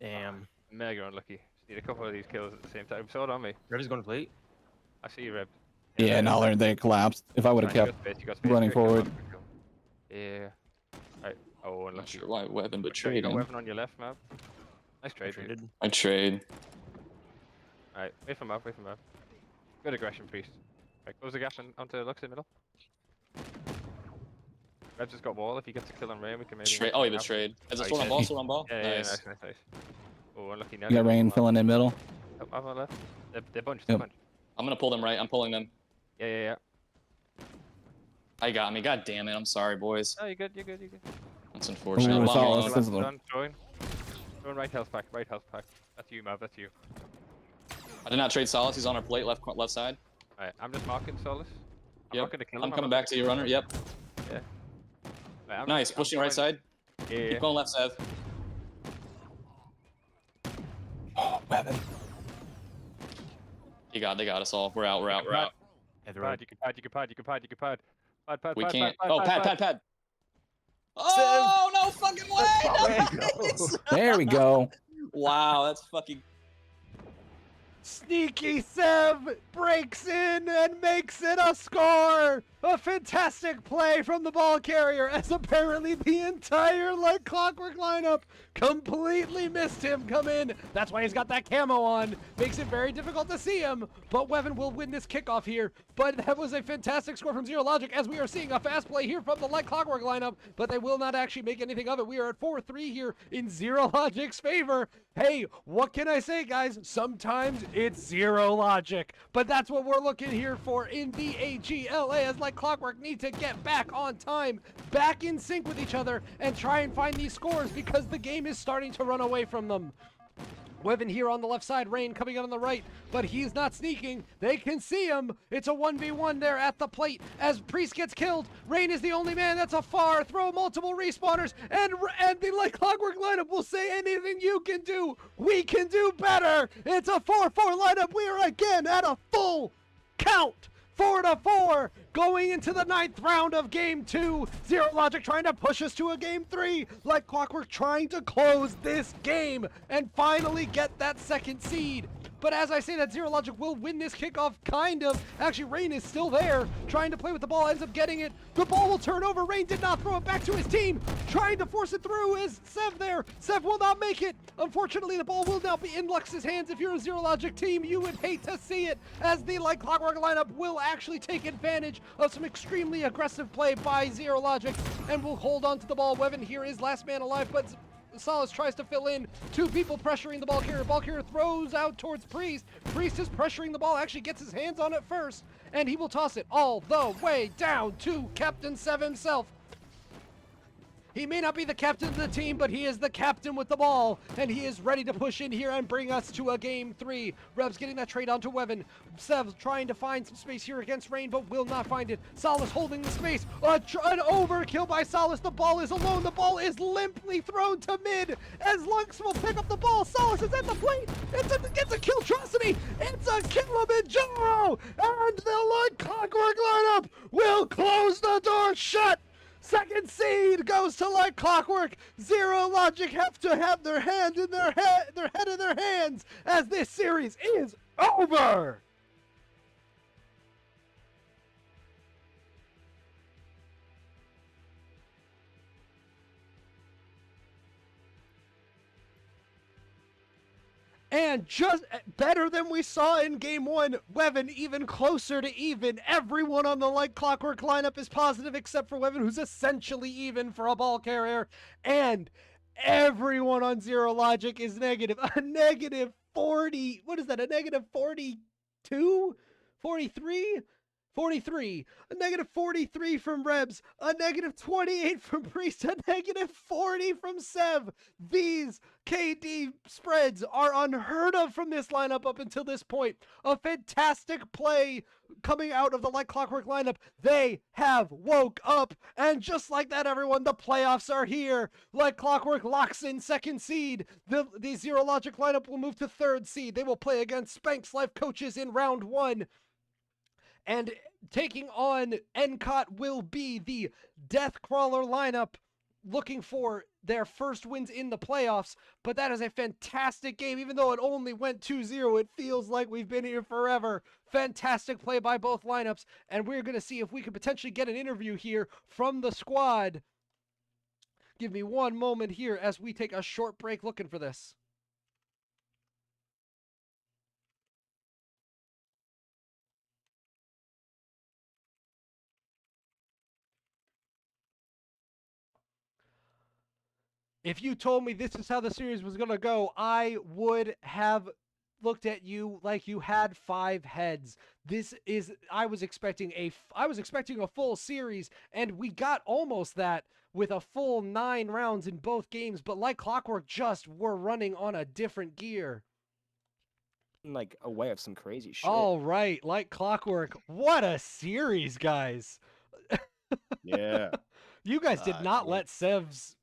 Damn. Mega unlucky. Just need a couple of these kills at the same time. Sword on me. Red is going to plate. I see you, Reb. Yeah, no, they collapsed. If I would have kept You got space. running Quick kill, forward. quick kill. Yeah. Right. Oh, Not unlucky. sure why weapon, but You got trading. weapon on your left, map. Nice trade. Traded. I trade. Alright, wait for map. Good aggression, priest. Right, close the gap onto Lux in the middle. Reb's just got wall. If he gets a kill on Ray, we can maybe. Trade. Oh, he have a trade. Has a Oh, sword on he ball. said- Sword on ball. Yeah, Nice. nice. Oh, unlucky now. You got Rain filling in middle. Up on left. They're bunched. Yep. I'm gonna pull them right. I'm pulling them. Yeah. I got me. God damn it. I'm sorry, boys. Oh, you're good. That's unfortunate. Ooh, Long Solace. one. This is the- Done. Throwing right health pack. That's you, Mav. That's you. I did not trade Solace. He's on our plate, left side. Alright, I'm just marking Solus. I'm Yep. not gonna kill him. I'm coming back to you, runner. Yep. Right, Nice. Pushing right side. Yeah. Keep going left, Sev. Oh, weapon. They got us all. We're out. Yeah, the Pad, red. you can pad. Pad. We can't. Oh, pad. Oh, no fucking way! Nice! There we go. Wow, that's fucking. Sneaky Sev breaks in and makes it a score! A fantastic play from the ball carrier, as apparently the entire like Clockwork lineup completely missed him come in. That's why he's got that camo on. Makes it very difficult to see him, but Weapon will win this kickoff here. But that was a fantastic score from Zero Logic, as we are seeing a fast play here from the like Clockwork lineup, but they will not actually make anything of it. We are at 4-3 here in Zero Logic's favor. Hey, what can I say, guys? Sometimes it's Zero Logic, but that's what we're looking here for in the AGLA, as like Clockwork need to get back on time, back in sync with each other, and try and find these scores, because the game is starting to run away from them. Weapon here on the left side, Rain coming in on the right, but he's not sneaking. They can see him. It's a 1v1 there at the plate as Priest gets killed. Rain is the only man that's afar. Throw multiple respawners, and the like Clockwork lineup will say anything you can do, we can do better. It's a 4-4 lineup. We are again at a full count. 4-4 going into the 9th round of game 2. Zero Logic trying to push us to a game 3. Like Clockwork trying to close this game and finally get that second seed. But as I say that, Zero Logic will win this kickoff, kind of. Actually, Rain is still there, trying to play with the ball, ends up getting it. The ball will turn over. Rain did not throw it back to his team. Trying to force it through is Sev there. Sev will not make it. Unfortunately, the ball will now be in Luxe's hands. If you're a Zero Logic team, you would hate to see it, as the Like Clockwork lineup will actually take advantage of some extremely aggressive play by Zero Logic and will hold on to the ball. Weven here is last man alive, but Solace tries to fill in. Two people pressuring the ball carrier. Ball carrier throws out towards Priest. Priest is pressuring the ball, actually gets his hands on it first, and he will toss it all the way down to Captain Sev himself. He may not be the captain of the team, but he is the captain with the ball, and he is ready to push in here and bring us to a game 3. Rebs getting that trade onto Weven. Sev trying to find some space here against Rain, but will not find it. Solace holding the space. An overkill by Solace. The ball is alone. The ball is limply thrown to mid, as YLuxe will pick up the ball. Solace is at the plate. It's a Killtrocity. It's a Kilimanjaro, and the Like Clockwork lineup will close the door shut. Second seed goes to Like Clockwork. Zero Logic have to have their head in their hands, as this series is over. And just better than we saw in game 1, Weven even closer to even. Everyone on the Like Clockwork lineup is positive except for Weven, who's essentially even for a ball carrier. And everyone on Zero Logic is negative. A negative 40. What is that? A negative 42? 43? 43, a negative 43 from Rebs, a negative 28 from Priest, a negative 40 from Sev. These KD spreads are unheard of from this lineup up until this point. A fantastic play coming out of the Like Clockwork lineup. They have woke up, and just like that, everyone, the playoffs are here. Like Clockwork locks in second seed. The Zero Logic lineup will move to third seed. They will play against Spanx Life Coaches in round 1. And taking on NCOT will be the Death Crawler lineup, looking for their first wins in the playoffs. But that is a fantastic game. Even though it only went 2-0, it feels like we've been here forever. Fantastic play by both lineups. And we're going to see if we can potentially get an interview here from the squad. Give me one moment here as we take a short break looking for this. If you told me this is how the series was going to go, I would have looked at you like you had 5 heads. I was expecting a full series, and we got almost that with a full 9 rounds in both games, but Like Clockwork just were running on a different gear. Like a way of some crazy shit. All right, Like Clockwork. What a series, guys. Yeah. You guys did not let Sev's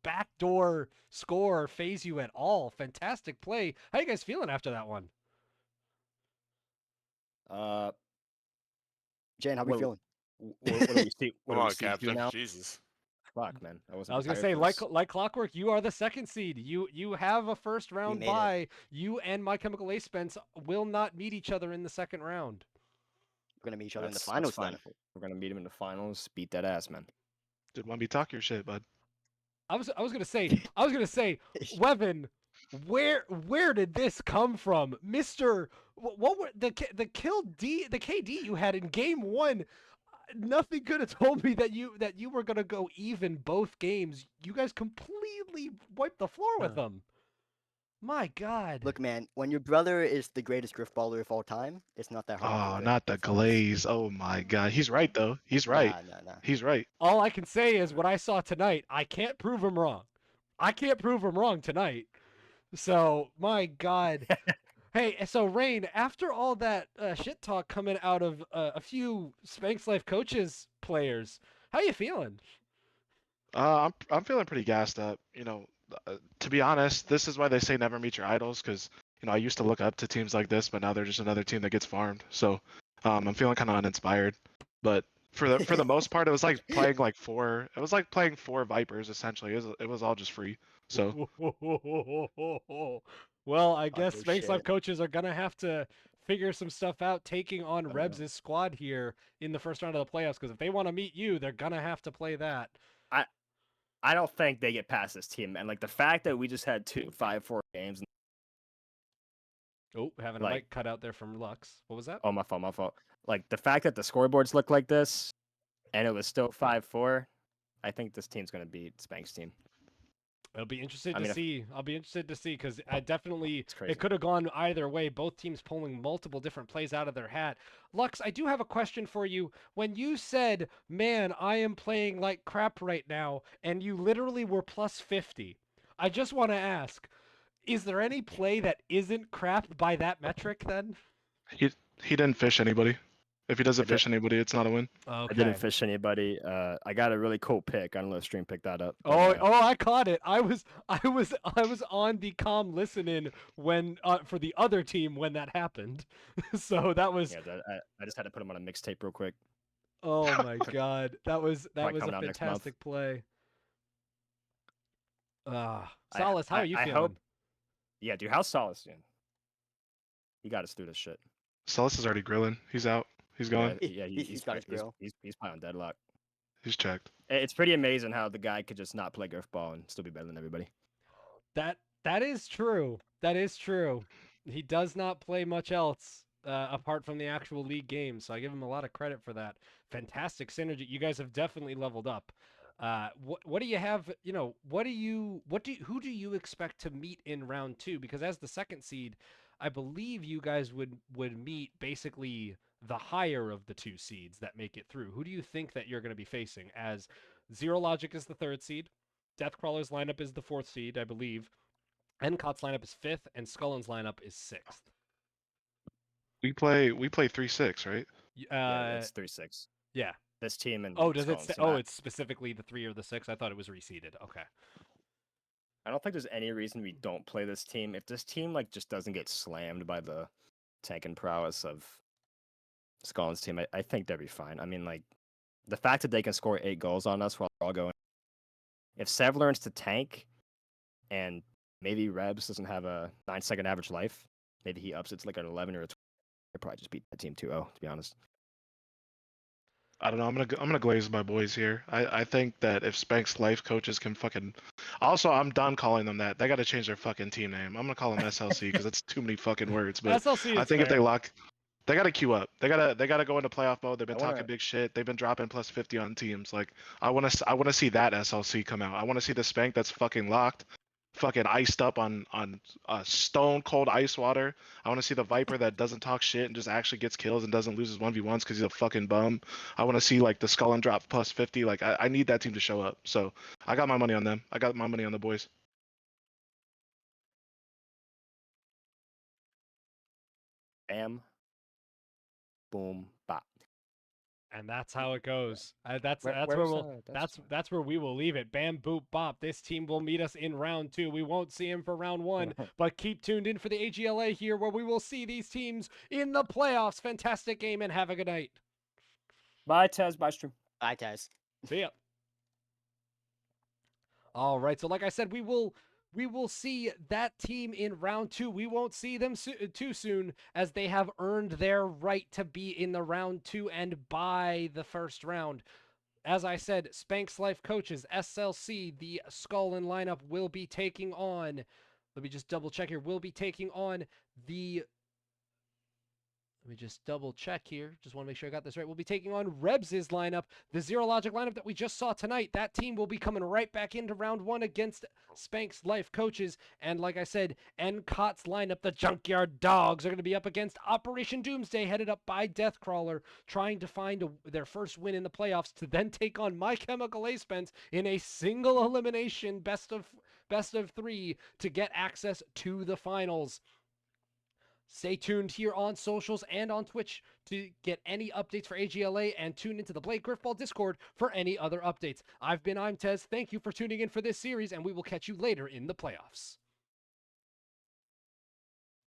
backdoor score phase you at all. Fantastic play. How you guys feeling after that one? Jan, how we feeling? What do we see? What Come do on, we see Captain. now? Jesus. Fuck, man. I was gonna say, like Clockwork, you are the second seed. You have a first round bye. You and My Chemical Ace Spence will not meet each other in the second round. We're gonna meet each other in the finals then. We're gonna meet him in the finals. Beat that ass, man. Did one be talk your shit, bud? I was gonna say, Weven, where did this come from, Mister? What were the KD you had in game 1? Nothing could have told me that you were gonna go even both games. You guys completely wiped the floor with them. My God. Look, man, when your brother is the greatest Grifballer of all time, it's not that hard. Oh, not the glaze. Oh my God. He's right though. He's right. Nah. He's right. All I can say is what I saw tonight. I can't prove him wrong. I can't prove him wrong tonight. So, my God. Hey, so Rain, after all that shit talk coming out of a few Spanx Life Coaches players, how you feeling? I'm feeling pretty gassed up. To be honest, this is why they say never meet your idols, because I used to look up to teams like this, but now they're just another team that gets farmed. So I'm feeling kind of uninspired. But for the most part, it was like playing playing 4 Vipers essentially. It was all just free. So Well, I Talk guess your Space Life shit. coaches are gonna have to figure some stuff out, taking on Rebs' squad here in the first round of the playoffs. Because if they want to meet you, they're gonna have to play that. I don't think they get past this team, and like the fact that we just had 2 5-4 games. Oh, having a Like- mic cut out there from Lux. What was that? Oh, my fault. Like the fact that the scoreboards look like this, and it was still 5-4. I think this team's gonna beat Spank's team. I'll be interested I to mean, if- see. I'll be interested to see because I definitely It's crazy. it could have gone either way. Both teams pulling multiple different plays out of their hat. Lux, I do have a question for you. When you said, "Man, I am playing like crap right now," and you literally were plus 50, I just want to ask: is there any play that isn't crap by that metric? Then He didn't fish anybody. If he doesn't I did- fish anybody, it's not a win. I didn't fish anybody. I got a really cool pick. I don't know if stream picked that up. but, I caught it. I was on the comm listening when for the other team when that happened. So that was yeah, I just had to put him on a mixtape real quick. oh my god. That was Probably a coming out next month. fantastic play. I- Solace, how are you I feeling? hope- Yeah, dude, how's Solace doing? He got us through this shit. Celis is already grilling. He's out. He's gone. Yeah, He's got his grill. He's playing on deadlock. He's checked. It's pretty amazing how the guy could just not play Grifball and still be better than everybody. That is true. That is true. He does not play much else apart from the actual league games, so I give him a lot of credit for that. Fantastic synergy. You guys have definitely leveled up. What do you have? You know, who do you expect to meet in round 2? Because as the second seed, I believe you guys would meet basically the higher of the 2 seeds that make it through. Who do you think that you're going to be facing? As Zero Logic is the 3rd seed, Deathcrawler's lineup is the 4th seed, I believe. Encot's lineup is 5th, and Scullin's lineup is 6th. We play 3-6, right? Yeah, it's 3-6. Yeah. This team and Oh, does it Skulls, say? so Oh, I- it's specifically the 3 or the 6. I thought it was reseeded. Okay. I don't think there's any reason we don't play this team. If this team like just doesn't get slammed by the tank and prowess of Skullin's team, I think they'll be fine. I mean, like the fact that they can score 8 goals on us while we're all going. If Sev learns to tank, and maybe Rebs doesn't have a 9-second average life, maybe he ups it to like an 11 or a 12. They'll probably just beat that team 2-0, to be honest. I don't know. I'm gonna glaze my boys here. I think that if Spank's life coaches can fucking. Also, I'm done calling them that. They got to change their fucking team name. I'm gonna call them SLC because it's too many fucking words. But SLC I is think if fair. they lock, they got to queue up. They gotta go into playoff mode. They've been I wanna- talking big shit. They've been dropping plus 50 on teams. Like I wanna see that SLC come out. I wanna see the Spank that's fucking locked, fucking iced up on stone cold ice water. I want to see the Viper that doesn't talk shit and just actually gets kills and doesn't lose his 1v1s because he's a fucking bum. I want to see like the Skull and drop plus 50. Like I need that team to show up. So I got my money on them. I got my money on the boys. Bam, boom, bop. And that's how it goes. That's Where- where where's, we'll that's- that's where we will leave it. Bam boop bop. This team will meet us in round 2. We won't see him for round 1, but keep tuned in for the AGLA here where we will see these teams in the playoffs. Fantastic game and have a good night. Bye, Tez. Bye, stream. Bye, guys. See ya. All right. So like I said, we will see that team in round 2. We won't see them too soon as they have earned their right to be in the round 2 and by the first round. As I said, Spank's Life coaches, SLC, the Skullin lineup will be taking on, let me just double check here, will be taking on the, let me just double check here. Just want to make sure I got this right. We'll be taking on Rebs' lineup, the Zero Logic lineup that we just saw tonight. That team will be coming right back into round 1 against Spank's Life coaches. And like I said, Encot's lineup, the Junkyard Dogs, are going to be up against Operation Doomsday, headed up by Deathcrawler, trying to find their first win in the playoffs to then take on My Chemical Ace Spence in a single elimination best of 3 to get access to the finals. Stay tuned here on socials and on Twitch to get any updates for AGLA and tune into the Blade Grifball Discord for any other updates. I'm Tez. Thank you for tuning in for this series, and we will catch you later in the playoffs.